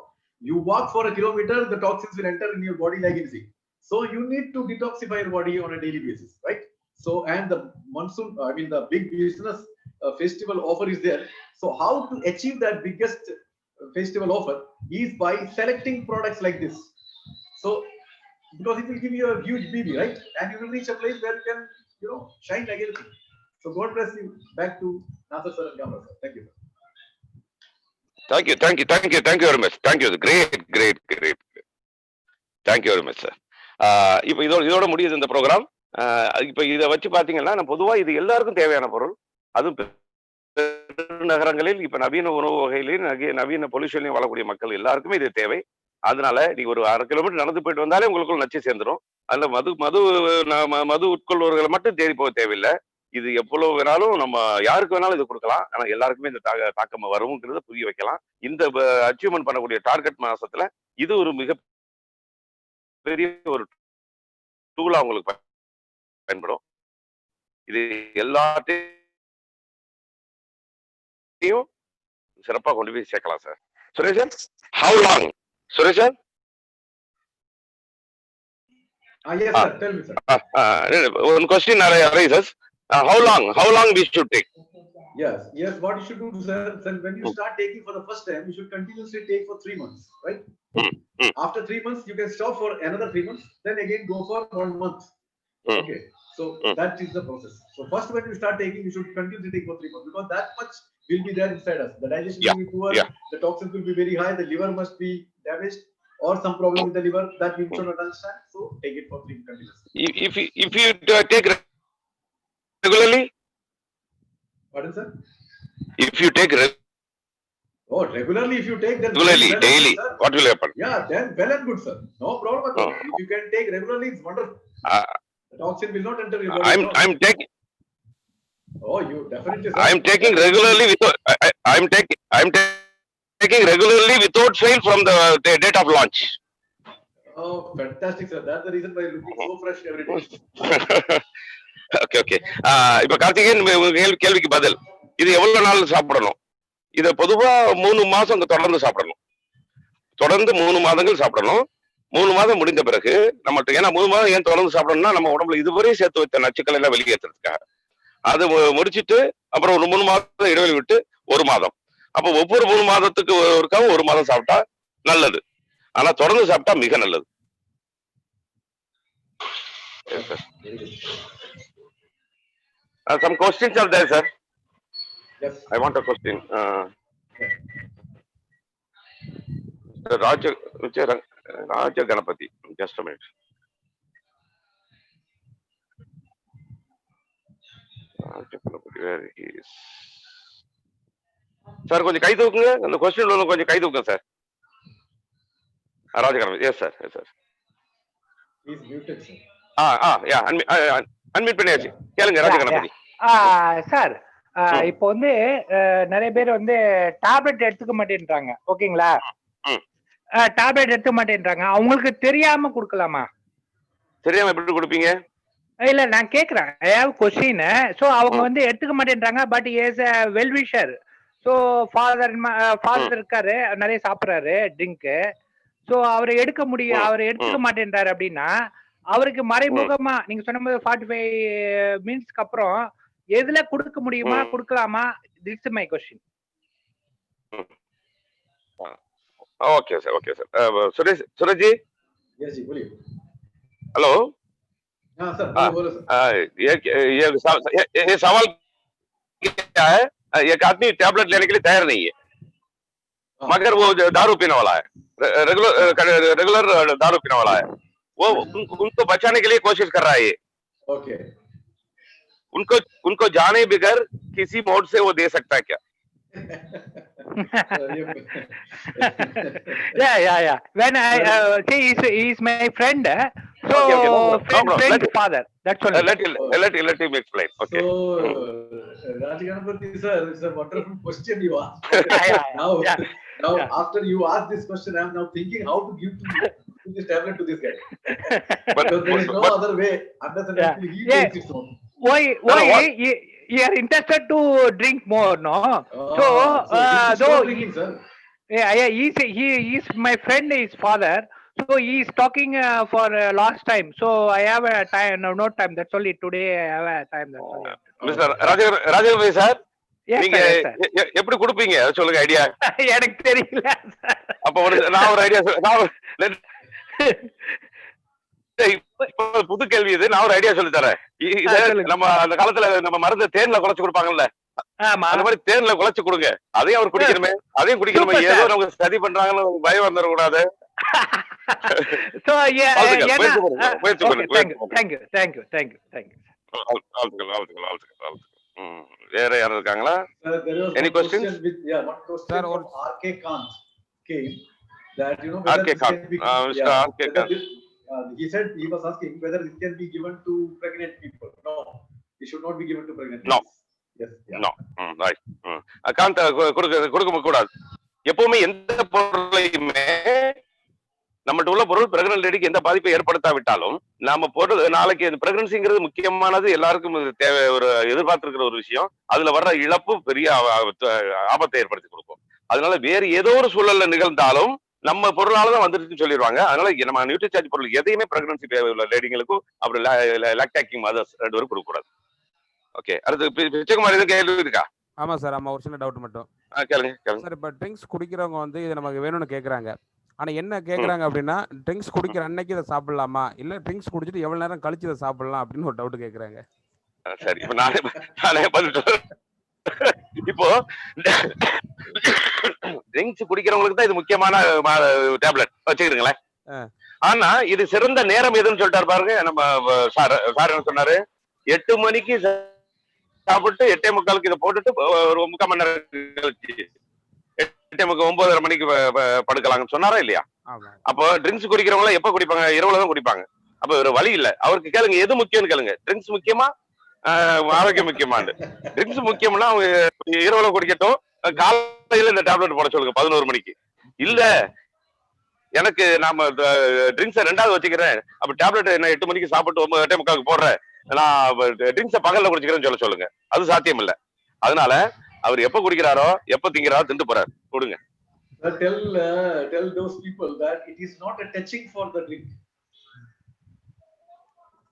You walk for a kilometer, the toxins will enter in your body like anything. So you need to detoxify your body on a daily basis, right? So, and the monsoon, the big business festival offer is there. So how to achieve that biggest festival offer is by selecting products like this. So because it will give you a huge BB, right? And you will reach a place where you can shine like anything. So God bless you. Back to Nasser sir and Gamra sir. Thank you. Thank you very much. Thank you. Great. Thank you very much, sir. இப்போ இதோட முடியுது இந்த program. இப்போ இதை வச்சு பாத்தீங்கன்னா பொதுவா இது எல்லாருக்கும் தேவையான பொருள். அதுவும் பெருநகரங்களில் இப்ப நவீன உணவு வகையிலையும் நவீன பொல்யூஷன்லையும் வாழக்கூடிய மக்கள் எல்லாருக்குமே இது தேவை. அதனால நீங்க ஒரு 1/2 கிலோமீட்டர் நடந்து போயிட்டு வந்தாலே உங்களுக்குள்ள நச்சு சேர்ந்துரும். அதுல மது மது மது உட்கொள்வர்களை மட்டும் தேடி போக தேவையில்லை. இது எவ்வளவு வேணாலும் நம்ம யாருக்கு வேணாலும் இது கொடுக்கலாம். ஆனா எல்லாருக்குமே இந்த தாக்கம் வரும்ங்கிறத புரிய வைக்கலாம். இந்த அச்சீவ்மெண்ட் பண்ணக்கூடிய டார்கெட் மாசத்துல இது ஒரு மிகப்பெரிய ஒரு டூலா உங்களுக்கு பயன்படும். இது எல்லாத்தையும் சிறப்பா கொண்டு போய் சேர்க்கலாம் sir. Sureshan, how long? Sureshan? Yes, sir. Tell me, sir. One question arises. How long we should take? Yes. What you should do, sir, when you start taking for the first time, you should continuously take for 3 months, right? After 3 months, you can stop for another 3 months, then again go for 1 month. Okay. So that is the process. So first, when you start taking, you should continuously take for 3 months because that much will be there inside us. The digestion will be poor, the toxins will be very high, the liver must be damaged or some problem with the liver that we should not understand. So take it for 3 continuously. If you take regularly? Pardon, sir? If you take regularly, if you take then regularly, daily, good, what will happen? Yeah, then well and good, sir. No problem at all. If you can take regularly, it's wonderful. The toxin will not enter your body. I'm taking. Oh, you definitely. Sir. I'm taking regularly without. I'm taking regularly without fail from the date of launch. Oh, fantastic, sir. That's the reason why you're looking so fresh every day. Okay. இப்ப கார்த்திகேயன் கேள்விக்கு பதில். இது எவ்வளவு நாள் சாப்பிடணும்? இத பொதுவா 3 மாசம் தொடர்ந்து சாப்பிடணும். தொடர்ந்து 3 மாதங்கள் சாப்பிடணும். 3 மாதம் முடிந்த பிறகு நம்மகிட்ட, ஏன்னா 3 மாதம் ஏன் தொடர்ந்து சாப்பிடணும்னா நம்ம உடம்புல இதுவரை சேர்த்து வைத்த நச்சுக்களை எல்லாம் வெளியேற்றுறதுக்காக. அது முடிச்சிட்டு அப்புறம் ஒரு 3 மாதம் இடைவெளி விட்டு 1 மாதம். அப்ப ஒவ்வொரு 3 மாதத்துக்கு ஒருக்காவும் 1 மாதம் சாப்பிட்டா நல்லது. ஆனா தொடர்ந்து சாப்பிட்டா மிக நல்லது. Some questions are there, sir. Yes. I want a question. Raja Ganapati. Just a minute. Raja Ganapati, where he is? Sir, கொஞ்சம் கை தூக்குங்க. அந்த கொஸ்டின் உள்ள கொஞ்சம் கை தூக்குங்க sir. Raja Ganapati. Yes, sir. Yes, sir. He's muted, sir. Yeah. Unmute பண்ணியாச்சு. கேளுங்க ராஜா Ganapathi. Sir, இப்போ வந்து நிறைய பேர் வந்து டேப்லெட் எடுத்துக்க மாட்டேன்றாங்க. ஓகேங்களா? டேப்லெட் எடுத்துக்க மாட்டேன்றாங்க. அவங்களுக்கு தெரியாம கொடுக்கலாமா? தெரியாம எப்படி கொடுப்பீங்க? இல்ல, நான் கேக்குறேன். I have question. சோ அவங்க வந்து எடுத்துக்க மாட்டேன்றாங்க. But is a well wisher. So father இருக்காரு, நிறைய சாப்பிடுறாரு ட்ரிங்க். சோ அவரை எடுத்துக்க மாட்டேன்றாரு அப்படின்னா அவருக்கு மறைமுகமா நீங்க சொன்ன மாதிரி 45 மினிட்ஸ்க்கு அப்புறம் எதுல கொடுக்க முடியுமா, கொடுக்கலாமா? This is my question. Okay sir. Suresh ji. Yes ji, बोलिए. हेलो. हाँ सर, बोलो सर. ये सवाल क्या है? एक आदमी टैबलेट लेने के लिए तैयार नहीं है, मगर वो दारू पीने वाला है, रेगुलर दारू पीने वाला है. वो उनको बचाने के लिए कोशिश कर रहा है. ये ओके. उनको जाने बगैर किसी मोड से वो दे सकता है क्या? Yeah. When I say he's my friend, so friend father. That's all. Let him explain. Okay. So, Raja Ganapati sir, it's a wonderful question you asked. Now, after you ask this question, I am now thinking how to give this tablet to this guy. But there is no other way unless and until he takes it home. Why you are interested to drink more, no? So drinking, sir. He is my friend, his father. So he is talking for last time. So I have a time, no time. That's only today I have a time. That's all. Mr. Rajagopalan sir, நீங்க எப்படி கொடுப்பீங்க சொல்லுங்க, idea. எனக்கு தெரியல. அப்ப நான் ஒரு idea புது கேள்வி இது. நான் ஒரு ஐடியா சொல்லி தரேன். நம்ம அந்த காலத்துல நம்ம மருந்து தேன்ல குழைச்சு கொடுப்பாங்கல்ல, அந்த மாதிரி தேன்ல குழைச்சு கொடுங்க. அதையும் அவர் குடிக்கணுமே, அதையும் குடிக்கணுமே. ஏதோ நமக்கு சதி பண்றாங்கன்னு பயம் வந்துடக்கூடாது. Thank you. வேற யாரும் இருக்காங்களா? There was Any one questions? question with, one question Sir, from R.K. Kant came that, whether R.K. this Kant. can be, Mr. R.K. whether Kant. this, he said, he was asking whether this can be given to pregnant people. No, it should not be given to pregnant No. people. Yes, yeah. No. Right. காந்த கொடுக்க கூடாது. எப்பவுமே எந்த பொருளையுமே நம்மகிட்ட உள்ள பொருள் pregnant லேடிக்கு எந்த பாதிப்பை ஏற்படுத்தாவிட்டாலும் நாம பொருள் நாளைக்கு பிரெக்னன்சிங்கிறது முக்கியமானது, எல்லாருக்கும் தேவை, ஒரு எதிர்பார்த்திருக்கிற ஒரு விஷயம். அதுல வர்ற இழப்பு பெரிய ஆபத்தை ஏற்படுத்தி கொடுக்கும். அதனால வேறு ஏதோ ஒரு சூழல்ல நிகழ்ந்தாலும் நம்ம பொருளாலதான் வந்துருச்சுன்னு சொல்லிடுவாங்க. அதனால நம்ம நியூட்ரிசார்ஜ் பொருள் எதையுமே பிரெக்னன்சி உள்ள லேடிங்களுக்கும் அப்புறம் லாக்டாக்டிங் மதர்ஸ் 2 பேரும் கொடுக்க கூடாது. ஓகே, அடுத்து பிச்சைக்குமார் எதுவும் கேள்வி இருக்கா? ஆமா சார், ஆமா, ஒரு சின்ன டவுட் மட்டும். கேளுங்க. சார், இப்ப ட்ரிங்க்ஸ் குடிக்கிறவங்க வந்து இது நமக்கு வேணும்னு கேக்குறாங்க. ஆனா என்ன கேக்குறாங்க அப்படின்னா, ட்ரிங்க்ஸ் குடிக்கிற அன்னைக்கு இதை சாப்பிடலாமா, இல்ல ட்ரிங்க்ஸ் குடிச்சிட்டு எவ்வளவு நேரம் கழிச்சு இதை சாப்பிடலாம் அப்படின்னு ஒரு டவுட் கேக்குறாங்க. சரி, இப்ப நானே பதில் இப்போ ட்ரிங்க்ஸ் குடிக்கிறவங்களுக்கு தான் இது முக்கியமான டேப்லெட் வச்சுக்கிடுங்களேன். ஆனா இது சிறந்த நேரம் எதுன்னு சொல்லிட்டாரு பாருங்க நம்ம சார் என்ன சொன்னாரு, 8 மணிக்கு சாப்பிட்டு 8:45 இதை போட்டுட்டு ஒரு 3/4 மணி நேரம் கழிச்சு 8:30 மணிக்கு படுக்கலாம்னு சொன்னாரா இல்லையா? அப்போ ட்ரிங்க்ஸ் குடிக்கிறவங்க எப்ப குடிப்பாங்க? இரவுல தான் குடிப்பாங்க. அப்ப ஒரு வழி இல்ல. அவருக்கு கேளுங்க, எது முக்கியம்னு கேளுங்க. ட்ரிங்க்ஸ் முக்கியமா, ஆரோக்கியம் முக்கியமானு? ட்ரிங்க்ஸ் முக்கியம்னா அவங்க இரவுல குடிக்கட்டும், காலையில இந்த டேப்லெட் போட சொல்லுங்க 11 மணிக்கு. இல்ல எனக்கு நாம ட்ரிங்க்ஸை 2வது வச்சுக்கிறேன், அப்ப டேப்லெட் என்ன 8 மணிக்கு சாப்பிட்டு 8:45 போடுறேன், நான் ட்ரிங்க்ஸை பகல்ல குடிச்சுக்கிறேன்னு சொல்லுங்க. அது சாத்தியம் இல்ல. அதனால அவர் எப்ப குடிக்கிறாரோ எப்ப திங்கிறாரோ திண்டு போறாரு, கொடுங்க. Tell those people that it is not a touching for the drink.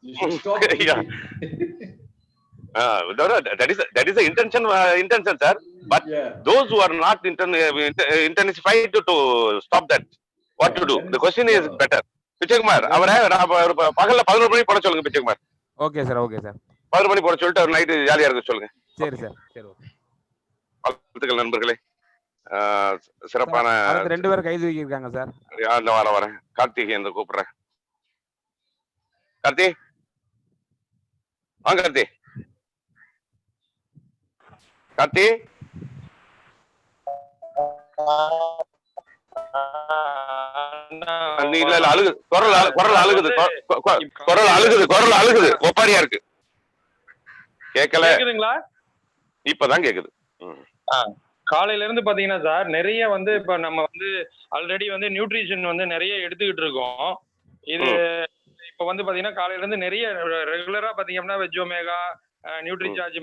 You should stop. Yeah. That is the intention, sir. But those who are not intensified to stop that, what to do? The question is better. பிச்சைக்குமார், அவரை பகல்ல 11 மணி போட சொல்லுங்க. பிச்சைக்குமார், okay sir, okay sir, 11 மணி போட சொல்லிட்டு அவர் night ஜாலியா இருக்க சொல்லுங்க. சரி சார், சரி, ஓகே. வாழ்த்துக்கள் நண்பர்களே. சிறப்பான 2 பேர் கைது வைக்கிருக்காங்க சார். வரேன். கார்த்திகேயன் கூப்பிடுறேன். கார்த்தி, வாங்க கார்த்தி. கார்த்தி, இல்ல அழுகுது, குரல் அழுகுது, ஒப்பாரியா இருக்கு, கேட்கல. இப்பதான் கேக்குது. காலையில இருந்து பாத்தீங்கன்னா சார், நிறைய வந்து இப்ப நம்ம வந்து ஆல்ரெடி வந்து நியூட்ரிஷன் வந்து நிறைய எடுத்துக்கிட்டு இருக்கோம். இது இப்ப வந்து பாத்தீங்கன்னா காலையில இருந்து நிறைய ரெகுலரா பாத்தீங்கன்னா வெஜ் ஒமேகா, நியூட்ரிசார்ஜ்,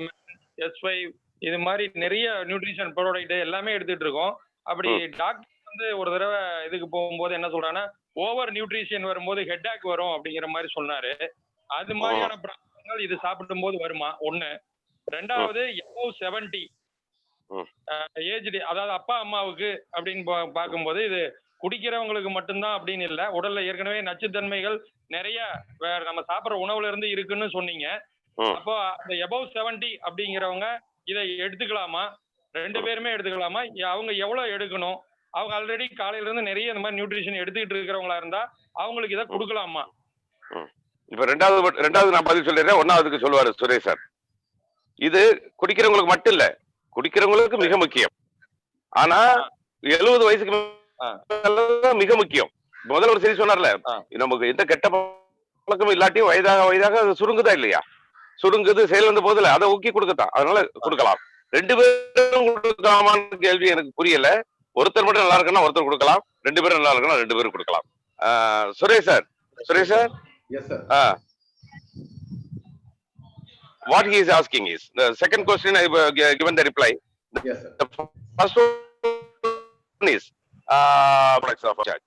S5 இது மாதிரி நிறைய நியூட்ரிஷன் ப்ராடக்ட் எல்லாமே எடுத்துட்டு இருக்கோம். அப்படி டாக்டர் வந்து ஒரு தடவை இதுக்கு போகும்போது என்ன சொல்றாங்கன்னா, ஓவர் நியூட்ரிஷன் வரும்போது ஹெட்டாக் வரும் அப்படிங்கிற மாதிரி சொன்னாரு. அது மாதிரியான ப்ராப்ளங்கள் இது சாப்பிடும் போது வருமா? 1. 2வது, above 70 ஏஜ், அதாவது அப்பா அம்மாவுக்கு அப்படின்னு பார்க்கும்போது இது குடிக்கிறவங்களுக்கு மட்டும்தான் அப்படின்னு இல்லை, உடல்ல ஏற்கனவே நச்சுத்தன்மைகள் நிறைய வேற நம்ம சாப்பிட்ற உணவுல இருந்து இருக்குன்னு சொன்னீங்க. அப்போ அந்த above 70 அப்படிங்கிறவங்க இதை எடுத்துக்கலாமா? 2 பேருமே எடுத்துக்கலாமா? அவங்க எவ்வளவு எடுக்கணும்? அவங்க ஆல்ரெடி காலையில இருந்து நிறைய இந்த மாதிரி நியூட்ரிஷன் எடுத்துக்கிட்டு இருக்கிறவங்களா இருந்தா அவங்களுக்கு இதை கொடுக்கலாமா? இப்ப 2வது நான் பதில் சொல்லிடுறேன். 1வதுக்கு சொல்லுவாரு சுரேஷ் சார். இது குடிக்கிறவங்களுக்கு மட்டும் இல்ல, குடிக்கிறவங்களுக்கு மிக முக்கியம். ஆனா 70 வயசுக்கு மிக முக்கியம். முதல்ல ஒரு சரி சொன்னார்ல, நமக்கு எந்த கெட்ட பழக்கமும் இல்லாட்டியும் வயதாக சுருங்குதா இல்லையா? சுருங்குது, செயல் வந்த போதுல அதை ஊக்கி கொடுக்கத்தான். அதனால கொடுக்கலாம். 2 பேரும் கொடுக்கலாமான்னு கேள்வி எனக்கு புரியல. ஒருத்தர் மட்டும் நல்லா இருக்குன்னா ஒருத்தர் கொடுக்கலாம், 2 பேரும் நல்லா இருக்குன்னா 2 பேரும் கொடுக்கலாம். Suresh sir, Yes sir. What he is asking is, the second question I have given the reply. Yes sir. The first one is products of charge.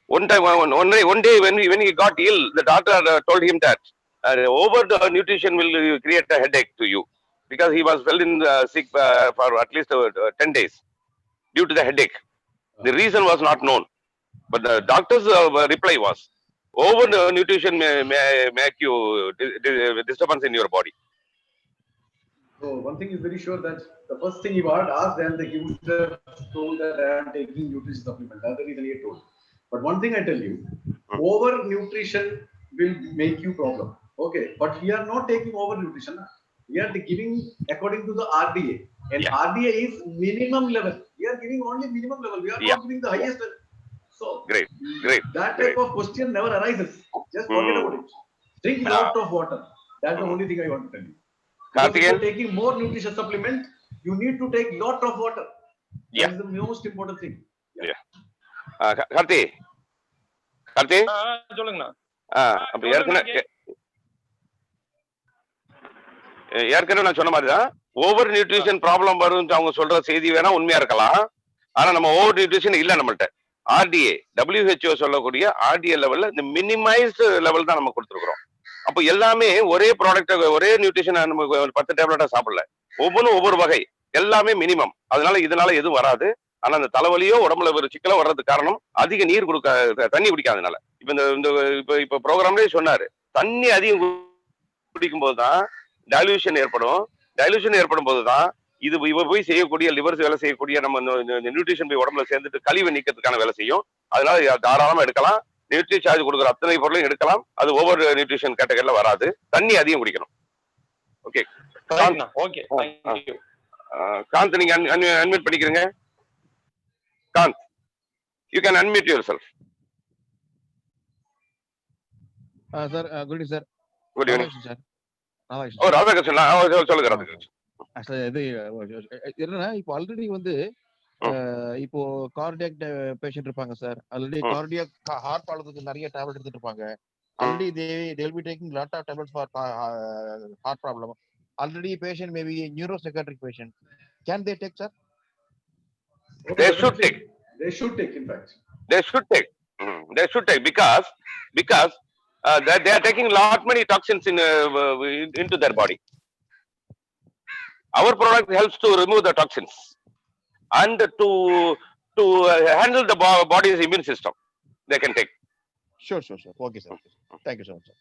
One day when he got ill, the doctor told him that over the nutrition will create a headache to you, because he was well in sick for at least 10 days due to the headache. The reason was not known, but the doctor's reply was, over nutrition may make you disturbance in your body. So one thing is very sure, that the first thing he would ask, then he would have told that I am taking nutrition supplement. That's the reason he told. But one thing I tell you, over nutrition will make you problem. Okay, but we are not taking over nutrition. We are giving according to the RDA, and Yeah. RDA is minimum level. We are giving only minimum level. We are Yeah. not giving the highest level. So Great. Great. that Great. type of question never arises. Just forget about it. Drink lot of water. That's the only thing I want to tell you. Because if Karthikeyan? you're taking more nutrition supplement, you need to take lot of water. Yeah. That is the most important thing. Karthi Karthi சொல்லுங்கண்ணா. அப்ப ஏற்கனவே நான் சொன்ன மாதிரிதான் over nutrition problem வரும் அவங்க சொல்ற செய்தி வேணா உண்மையா இருக்கலாம். ஆனா நம்ம ஓவர் நியூட்ரிஷன் இல்ல நம்மள்ட்ட. RDA WHO சொல்லக்கூடிய RDA லெவல்ல இந்த மினிமைஸ்டு லெவல் தான் நம்ம கொடுத்துருக்கோம். அப்போ எல்லாமே ஒரே ப்ராடக்ட் ஒரே நியூட்ரிஷன் நம்ம 10 டேப்லெட்டா சாப்பிடல. ஒவ்வொன்றும் ஒவ்வொரு வகை, எல்லாமே மினிமம். அதனால இதனால எதுவும் வராது. ஆனா அந்த தலைவலியோ உடம்புல ஒரு சிக்கலோ வர்றதுக்கு காரணம் அதிக நீர் தண்ணி குடிக்காதனால. இப்ப ப்ரோக்ராம்லயே சொன்னாரு, தண்ணி அதிகம் குடிக்கும் போதுதான் டைலூஷன் ஏற்படும். டைலூஷன் ஏற்படும் போதுதான் இது இவ போய் செய்யக்கூடிய லிவர்ஸ் வேலை செய்யக்கூடிய நம்ம நியூட்ரிஷன் போய் உடம்புல சேர்ந்துட்டு கழிவை நீக்கிறதுக்கான வேலை செய்யும். அதனால தாராளமா எடுக்கலாம். நியூட்ரி சார்ஜ் கொடுக்குற அத்தனை பொருளையும் எடுக்கலாம். அது ஒவ்வொரு நியூட்ரிஷன் கேட்டகரியில வராது. தண்ணி அதிகம் குடிக்கணும். ஓகே ஓகே, காந்த் நீங்க அன்மியூட் பண்ணிக்கிறீங்க. Kant, you can unmute your self. Sir good evening sir. Good evening sir. Radhakrishnan சொல்லுங்க. ராதாகிருஷ்ணன் இது என்னன்னா இப்போ ஆல்ரெடி வந்து இப்போ கார்டியாக் பேஷண்ட் இருப்பாங்க சார். ஆல்ரெடி கார்டியாக் ஹார்ட் ப்ராப்ளத்துக்கு நிறைய டேப்லெட் எடுத்துட்டு இருப்பாங்க. Already they will be taking lot of tablets for heart problem. Already patient may be a neuropsychiatric patient. Can they take, sir? They should take. They should take, in fact. They should take. They should take because they are taking lot many toxins into their body. Our product helps to remove the toxins and to handle the body's immune system. They can take. Sure. Okay, sir. Thank you so much, sir.